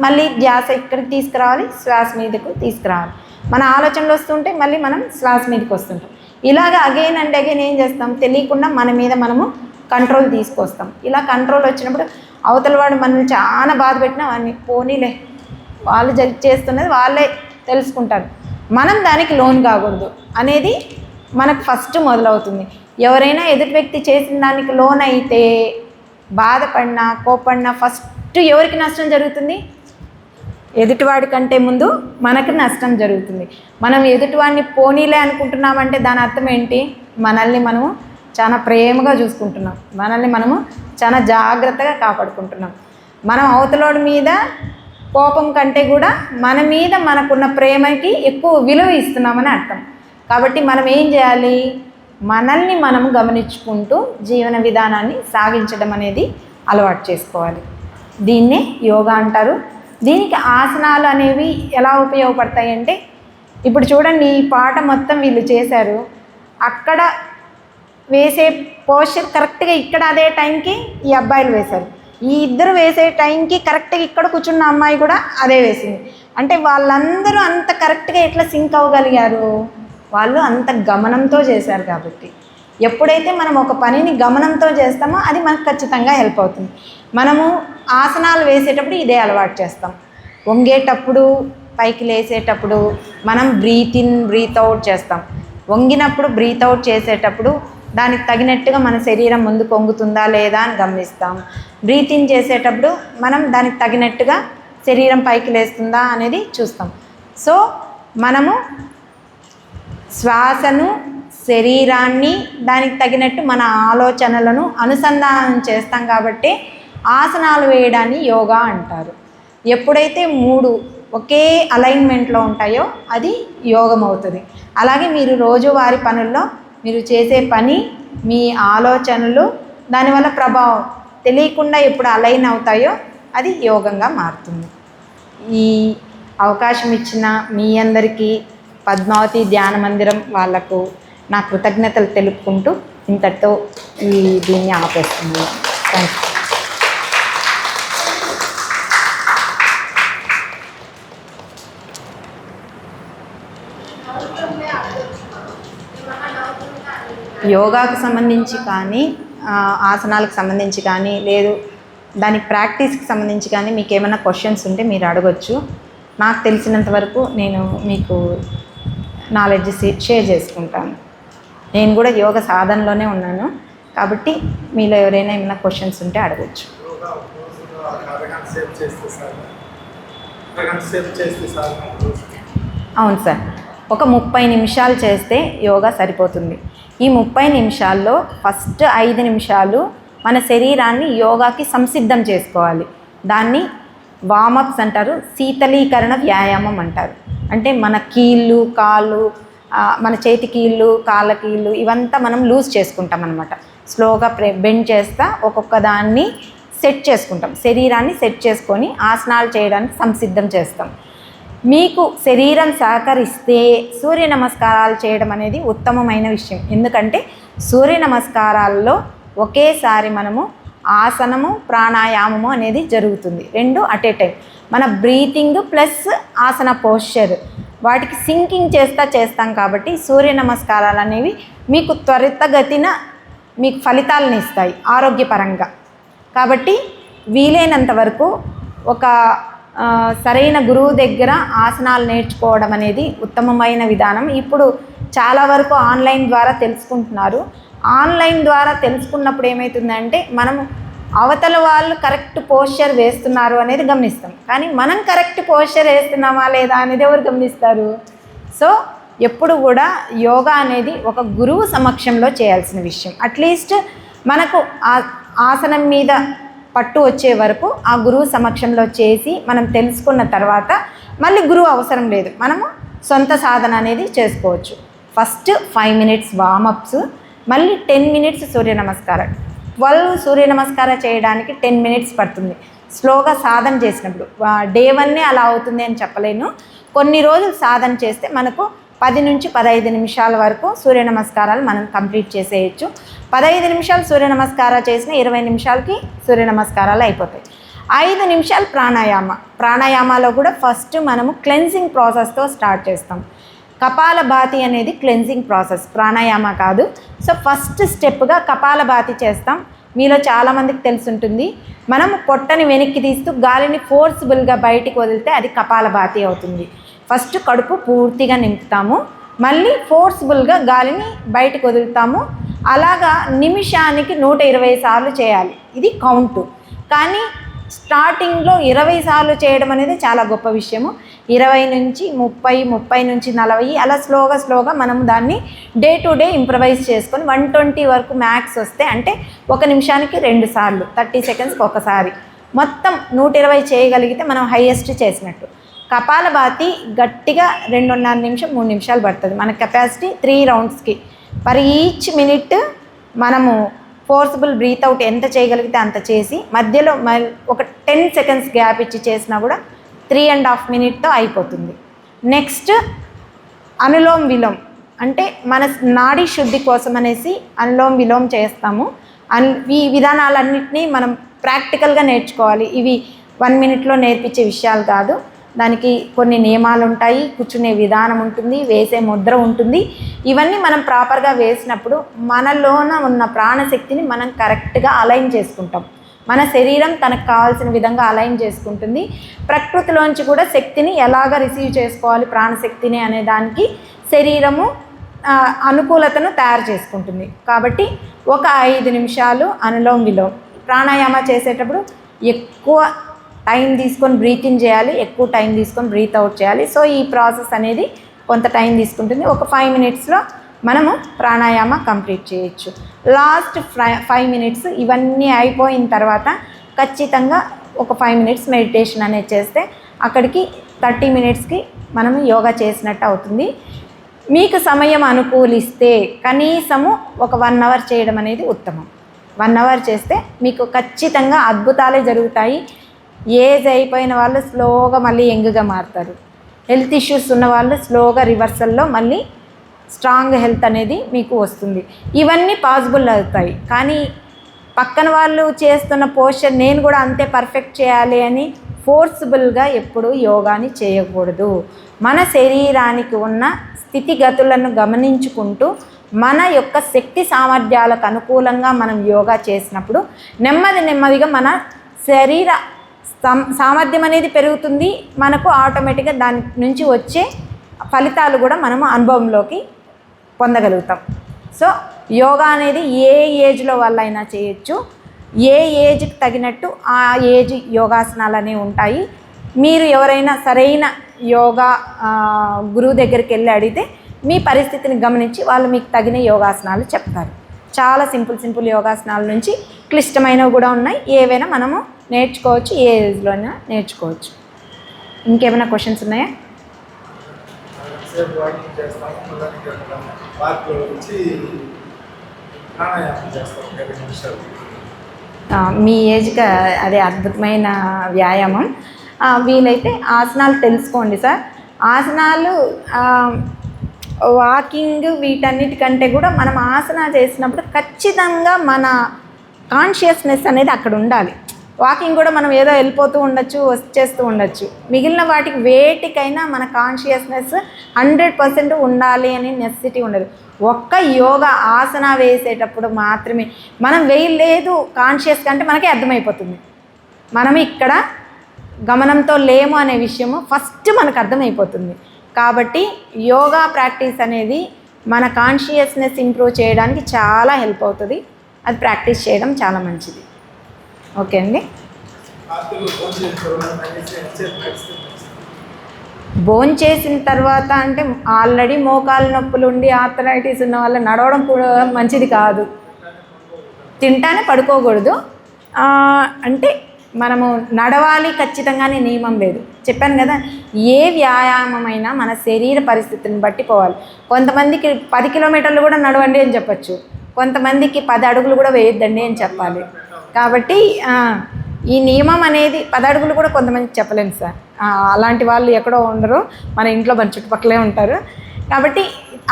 S1: మళ్ళీ ధ్యాస ఇక్కడికి తీసుకురావాలి, శ్వాస మీదకు తీసుకురావాలి. మన ఆలోచనలు వస్తుంటే మళ్ళీ మనం శ్వాస మీదకి వస్తుంటాం. ఇలాగ అగైన్ అండ్ అగైన్ ఏం చేస్తాం, తెలియకుండా మన మీద మనము కంట్రోల్ తీసుకొస్తాం. ఇలా కంట్రోల్ వచ్చినప్పుడు అవతల వాడు మనల్ని చాలా బాధ పెట్టినా వాడిని పోనీలే, వాళ్ళు చేస్తున్నది వాళ్ళే తెలుసుకుంటారు, మనం దానికి లోన్ కాకూడదు అనేది మనకు ఫస్ట్ మొదలవుతుంది. ఎవరైనా ఎదుటి వ్యక్తి చేసిన దానికి లోన్ అయితే బాధపడినా కోపడినా ఫస్ట్ ఎవరికి నష్టం జరుగుతుంది? ఎదుటివాడి కంటే ముందు మనకి నష్టం జరుగుతుంది. మనం ఎదుటివాడిని పోనీలే అనుకుంటున్నామంటే దాని అర్థం ఏంటి? మనల్ని మనము చాలా ప్రేమగా చూసుకుంటున్నాం, మనల్ని మనము చాలా జాగ్రత్తగా కాపాడుకుంటున్నాం. మనం అవతలోడి మీద కోపం కంటే కూడా మన మీద మనకున్న ప్రేమకి ఎక్కువ విలువ ఇస్తున్నామని అర్థం. కాబట్టి మనం ఏం చేయాలి, మనల్ని మనము గమనించుకుంటూ జీవన విధానాన్ని సాగించడం అనేది అలవాటు చేసుకోవాలి. దీన్నే యోగా అంటారు. దీనికి ఆసనాలు అనేవి ఎలా ఉపయోగపడతాయి అంటే, ఇప్పుడు చూడండి ఈ పాట మొత్తం వీళ్ళు చేశారు, అక్కడ వేసే పోస్చర్ కరెక్ట్గా ఇక్కడ అదే టైంకి ఈ అబ్బాయిలు వేశారు, ఈ ఇద్దరు వేసే టైంకి కరెక్ట్గా ఇక్కడ కూర్చున్న అమ్మాయి కూడా అదే వేసింది. అంటే వాళ్ళందరూ అంత కరెక్ట్గా ఎట్లా సింక్ అవ్వగలిగారు? వాళ్ళు అంత గమనంతో చేశారు. కాబట్టి ఎప్పుడైతే మనం ఒక పనిని గమనంతో చేస్తామో అది మనకు ఖచ్చితంగా హెల్ప్ అవుతుంది. మనము ఆసనాలు వేసేటప్పుడు ఇదే అలవాటు చేస్తాం. వంగేటప్పుడు పైకి లేసేటప్పుడు మనం బ్రీత్ ఇన్ బ్రీత్ అవుట్ చేస్తాం. వంగినప్పుడు బ్రీత్ అవుట్ చేసేటప్పుడు దానికి తగినట్టుగా మన శరీరం ముందుకు వంగుతుందా లేదా అని గమనిస్తాం. బ్రీత్ ఇన్ చేసేటప్పుడు మనం దానికి తగినట్టుగా శరీరం పైకి లేస్తుందా అనేది చూస్తాం. సో మనము శ్వాసను, శరీరాన్ని దానికి తగినట్టు మన ఆలోచనలను అనుసంధానం చేస్తాం. కాబట్టి ఆసనాలు వేయడాన్ని యోగా అంటారు. ఎప్పుడైతే 3 ఒకే అలైన్మెంట్లో ఉంటాయో అది యోగం అవుతుంది. అలాగే మీరు రోజువారీ పనుల్లో మీరు చేసే పని, మీ ఆలోచనలు, దానివల్ల ప్రభావం తెలియకుండా ఎప్పుడు అలైన్ అవుతాయో అది యోగంగా మారుతుంది. ఈ అవకాశం ఇచ్చిన మీ అందరికీ పద్మావతి ధ్యాన మందిరం వాళ్లకు నా కృతజ్ఞతలు తెలుపుకుంటూ ఇంతటితో దీన్ని ఆపేస్తుంది. Thank you. యోగాకు సంబంధించి కానీ, ఆసనాలకు సంబంధించి కానీ, లేదు దాని ప్రాక్టీస్కి సంబంధించి కానీ మీకు ఏమైనా క్వశ్చన్స్ ఉంటే మీరు అడగచ్చు. నాకు తెలిసినంత వరకు నేను మీకు నాలెడ్జ్ షేర్ చేసుకుంటాను. నేను కూడా యోగ సాధనలోనే ఉన్నాను కాబట్టి మీలో ఎవరైనా ఏమైనా క్వశ్చన్స్ ఉంటే అడగచ్చు. అవును సార్, ఒక 30 నిమిషాలు చేస్తే యోగా సరిపోతుంది. ఈ 30 నిమిషాల్లో ఫస్ట్ 5 నిమిషాలు మన శరీరాన్ని యోగాకి సంసిద్ధం చేసుకోవాలి. దాన్ని వామప్స్ అంటారు, శీతలీకరణ వ్యాయామం అంటారు. అంటే మన కీళ్ళు, కాళ్ళు, మన చేతి కీళ్ళు, కాళ్ళ కీళ్ళు ఇవంతా మనం లూజ్ చేసుకుంటాం అన్నమాట. స్లోగా బెండ్ చేస్తా ఒక్కొక్క దాన్ని సెట్ చేసుకుంటాం. శరీరాన్ని సెట్ చేసుకొని ఆసనాలు చేయడానికి సంసిద్ధం చేస్తాం. మీకు శరీరం సహకరిస్తే సూర్య నమస్కారాలు చేయడం అనేది ఉత్తమమైన విషయం. ఎందుకంటే సూర్య నమస్కారాల్లో ఒకేసారి మనము ఆసనము, ప్రాణాయామము అనేది జరుగుతుంది. 2 అట్ ఏ టైం. మన బ్రీతింగ్ ప్లస్ ఆసన పోస్చర్ వాటికి సింకింగ్ చేస్తాం. కాబట్టి సూర్య నమస్కారాలు అనేవి మీకు త్వరితగతిన మీకు ఫలితాలను ఇస్తాయి ఆరోగ్యపరంగా. కాబట్టి వీలైనంత వరకు ఒక సరైన గురువు దగ్గర ఆసనాలు నేర్చుకోవడం అనేది ఉత్తమమైన విధానం. ఇప్పుడు చాలా వరకు ఆన్లైన్ ద్వారా తెలుసుకుంటున్నారు. ఆన్లైన్ ద్వారా తెలుసుకున్నప్పుడు ఏమవుతుందంటే మనము అవతల వాళ్ళు కరెక్ట్ పోస్చర్ వేస్తున్నారు అనేది గమనిస్తాం, కానీ మనం కరెక్ట్ పోస్చర్ వేస్తున్నామా లేదా అనేది ఎవరు గమనిస్తారు? సో ఎప్పుడు కూడా యోగా అనేది ఒక గురువు సమక్షంలో చేయాల్సిన విషయం. అట్లీస్ట్ మనకు ఆసనం మీద పట్టు వచ్చే వరకు ఆ గురువు సమక్షంలో చేసి మనం తెలుసుకున్న తర్వాత మళ్ళీ గురువు అవసరం లేదు, మనము సొంత సాధన అనేది చేసుకోవచ్చు. ఫస్ట్ 5 మినిట్స్ వామప్స్, మళ్ళీ 10 మినిట్స్ సూర్య నమస్కారం. 12 సూర్య నమస్కారం చేయడానికి 10 మినిట్స్ పడుతుంది. స్లోగా సాధన చేసినప్పుడు డే 1 అలా అవుతుంది అని చెప్పలేను. కొన్ని రోజులు సాధన చేస్తే మనకు 10 నుంచి 15 నిమిషాల వరకు సూర్య నమస్కారాలు మనం కంప్లీట్ చేసేయచ్చు. 15 నిమిషాలు సూర్య నమస్కారాలు చేసిన 20 నిమిషాలకి సూర్య నమస్కారాలు అయిపోతాయి. 5 నిమిషాలు ప్రాణాయామాలో కూడా ఫస్ట్ మనము క్లెన్జింగ్ ప్రాసెస్తో స్టార్ట్ చేస్తాం. కపాలభాతి అనేది క్లెన్జింగ్ ప్రాసెస్, ప్రాణాయామ కాదు. సో ఫస్ట్ స్టెప్గా కపాలభాతి చేస్తాం. మీలో చాలామందికి తెలుసుంటుంది, మనం పొట్టని వెనక్కి తీస్తూ గాలిని ఫోర్స్బుల్గా బయటికి వదిలితే అది కపాలభాతి అవుతుంది. ఫస్ట్ కడుపు పూర్తిగా నింపుతాము, మళ్ళీ ఫోర్స్బుల్గా గాలిని బయటకు వదులుతాము. అలాగా నిమిషానికి 120 సార్లు చేయాలి. ఇది కౌంటు. కానీ స్టార్టింగ్లో 20 సార్లు చేయడం అనేది చాలా గొప్ప విషయము. 20 నుంచి 30, 30 నుంచి 40 అలా స్లోగా మనం దాన్ని డే టు డే ఇంప్రవైజ్ చేసుకొని 120 వరకు మ్యాక్స్ వస్తే, అంటే 1 నిమిషానికి 2 సార్లు 30 సెకండ్స్కి ఒకసారి మొత్తం 120 చేయగలిగితే మనం హైయెస్ట్ చేసినట్టు. కపాలభాతి గట్టిగా 2.5 నిమిషం 3 నిమిషాలు పడుతుంది. మన కెపాసిటీ 3 రౌండ్స్కి. పర్ ఈచ్ మినిట్ మనము ఫోర్స్బుల్ బ్రీత్ అవుట్ ఎంత చేయగలిగితే అంత చేసి, మధ్యలో ఒక 10 సెకండ్స్ గ్యాప్ ఇచ్చి చేసినా కూడా 3.5 మినిట్తో అయిపోతుంది. నెక్స్ట్ అనులోమ్ విలోమ్, అంటే మన నాడీ శుద్ధి కోసం అనేసి అనులోమ్ విలోమ్ చేస్తాము. ఈ విధానాలన్నింటినీ మనం ప్రాక్టికల్గా నేర్చుకోవాలి. ఇవి 1 మినిట్లో నేర్పించే విషయాలు కాదు. దానికి కొన్ని నియమాలు ఉంటాయి, కూర్చునే విధానం ఉంటుంది, వేసే ముద్ర ఉంటుంది. ఇవన్నీ మనం ప్రాపర్గా వేసినప్పుడు మనలోన ఉన్న ప్రాణశక్తిని మనం కరెక్ట్గా అలైన్ చేసుకుంటాం. మన శరీరం తనకు కావాల్సిన విధంగా అలైన్ చేసుకుంటుంది. ప్రకృతిలోంచి కూడా శక్తిని ఎలాగ రిసీవ్ చేసుకోవాలి, ప్రాణశక్తిని అనే దానికి శరీరము అనుకూలతను తయారు చేసుకుంటుంది. కాబట్టి ఒక 5 నిమిషాలు అనులోమ్ విలోమ్. ప్రాణాయామ చేసేటప్పుడు ఎక్కువ టైం తీసుకొని బ్రీత్ ఇన్ చేయాలి, ఎక్కువ టైం తీసుకొని బ్రీత్ అవుట్ చేయాలి. సో ఈ ప్రాసెస్ అనేది కొంత టైం తీసుకుంటుంది. ఒక 5 మినిట్స్లో మనము ప్రాణాయామ కంప్లీట్ చేయొచ్చు. లాస్ట్ 5 మినిట్స్ ఇవన్నీ అయిపోయిన తర్వాత ఖచ్చితంగా ఒక 5 మినిట్స్ మెడిటేషన్ అనేది చేస్తే అక్కడికి 30 మినిట్స్కి మనము యోగా చేసినట్టు అవుతుంది. మీకు సమయం అనుకూలిస్తే కనీసము ఒక 1 అవర్ చేయడం అనేది ఉత్తమం. 1 అవర్ చేస్తే మీకు ఖచ్చితంగా అద్భుతాలే జరుగుతాయి. ఏజ్ అయిపోయిన వాళ్ళు స్లోగా మళ్ళీ యంగ్గా మారుతారు. హెల్త్ ఇష్యూస్ ఉన్న వాళ్ళు స్లోగా రివర్సల్లో మళ్ళీ స్ట్రాంగ్ హెల్త్ అనేది మీకు వస్తుంది. ఇవన్నీ పాసిబుల్ అవుతాయి. కానీ పక్కన వాళ్ళు చేస్తున్న పోస్చర్ నేను కూడా అంతే పర్ఫెక్ట్ చేయాలి అని ఫోర్స్బుల్గా ఎప్పుడూ యోగాని చేయకూడదు. మన శరీరానికి ఉన్న స్థితిగతులను గమనించుకుంటూ మన యొక్క శక్తి సామర్థ్యాలకు అనుకూలంగా మనం యోగా చేసినప్పుడు నెమ్మదిగా మన శరీర సామర్థ్యం అనేది పెరుగుతుంది. మనకు ఆటోమేటిక్గా దాని నుంచి వచ్చే ఫలితాలు కూడా మనము అనుభవంలోకి పొందగలుగుతాం. సో యోగా అనేది ఏ ఏజ్లో వాళ్ళైనా చేయొచ్చు. ఏ ఏజ్కి తగినట్టు ఆ ఏజ్ యోగాసనాలు అనేవి ఉంటాయి. మీరు ఎవరైనా సరైన యోగా గురువు దగ్గరికి వెళ్ళి అడిగితే మీ పరిస్థితిని గమనించి వాళ్ళు మీకు తగిన యోగాసనాలు చెప్తారు. చాలా సింపుల్ యోగాసనాల నుంచి క్లిష్టమైనవి కూడా ఉన్నాయి. ఏవైనా మనము నేర్చుకోవచ్చు, ఏ ఏజ్లోనైనా నేర్చుకోవచ్చు. ఇంకేమైనా క్వశ్చన్స్ ఉన్నాయా? మీ ఏజ్కి అదే అద్భుతమైన వ్యాయామం. వీలైతే ఆసనాలు తెలుసుకోండి సార్. ఆసనాలు వాకింగ్ వీటన్నిటికంటే కూడా మనం ఆసన చేసినప్పుడు ఖచ్చితంగా మన కాన్షియస్నెస్ అనేది అక్కడ ఉండాలి. వాకింగ్ కూడా మనం ఏదో వెళ్ళిపోతూ ఉండొచ్చు, వచ్చేస్తూ ఉండొచ్చు. మిగిలిన వాటికి వేటికైనా మన కాన్షియస్నెస్ 100% ఉండాలి అని నెసెసిటీ ఉండదు. ఒక్క యోగా ఆసన వేసేటప్పుడు మాత్రమే మనం వేయలేదు కాన్షియస్ కంటే మనకే అర్థమైపోతుంది మనం ఇక్కడ గమనంతో లేము అనే విషయము ఫస్ట్ మనకు అర్థమైపోతుంది. కాబట్టి యోగా ప్రాక్టీస్ అనేది మన కాన్షియస్నెస్ ఇంప్రూవ్ చేయడానికి చాలా హెల్ప్ అవుతుంది. అది ప్రాక్టీస్ చేయడం చాలా మంచిది. ఓకే అండి. భోజనం చేసిన తర్వాత అంటే ఆల్రెడీ మోకాలు నొప్పులు ఉండి ఆర్థరైటిస్ ఉన్న వాళ్ళు నడవడం కూడా మంచిది కాదు. తింటానే పడుకోకూడదు. అంటే మనము నడవాలి ఖచ్చితంగానే నియమం లేదు. చెప్పాను కదా, ఏ వ్యాయామమైనా మన శరీర పరిస్థితిని బట్టి పోవాలి. కొంతమందికి 10 కిలోమీటర్లు కూడా నడవండి అని చెప్పచ్చు, కొంతమందికి 10 అడుగులు కూడా వేయొద్దండి అని చెప్పాలి. కాబట్టి ఈ నియమం అనేది 10 అడుగులు కూడా కొంతమందికి చెప్పలేను సార్. అలాంటి వాళ్ళు ఎక్కడో ఉండరు, మన ఇంట్లో మన చుట్టుపక్కలే ఉంటారు. కాబట్టి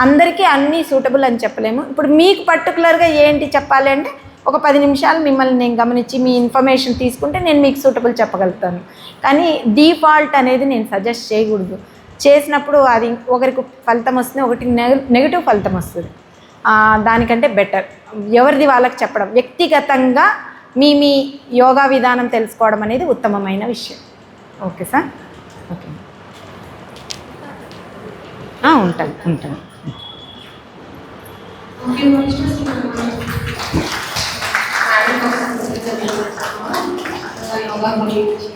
S1: అందరికీ అన్నీ సూటబుల్ అని చెప్పలేము. ఇప్పుడు మీకు పర్టికులర్గా ఏంటి చెప్పాలి అంటే ఒక 10 నిమిషాలు మిమ్మల్ని నేను గమనించి మీ ఇన్ఫర్మేషన్ తీసుకుంటే నేను మీకు సూటబుల్ చెప్పగలుగుతాను. కానీ డిఫాల్ట్ అనేది నేను సజెస్ట్ చేయకూడదు. చేసినప్పుడు అది ఒకరికి ఫలితం వస్తుంది, ఒకటి నెగిటివ్ ఫలితం వస్తుంది. దానికంటే బెటర్ ఎవరిది వాళ్ళకి చెప్పడం, వ్యక్తిగతంగా మీ యోగా విధానం తెలుసుకోవడం అనేది ఉత్తమమైన విషయం. Okay sir. ఓకే, ఉంటాను.
S2: యోగా గురించి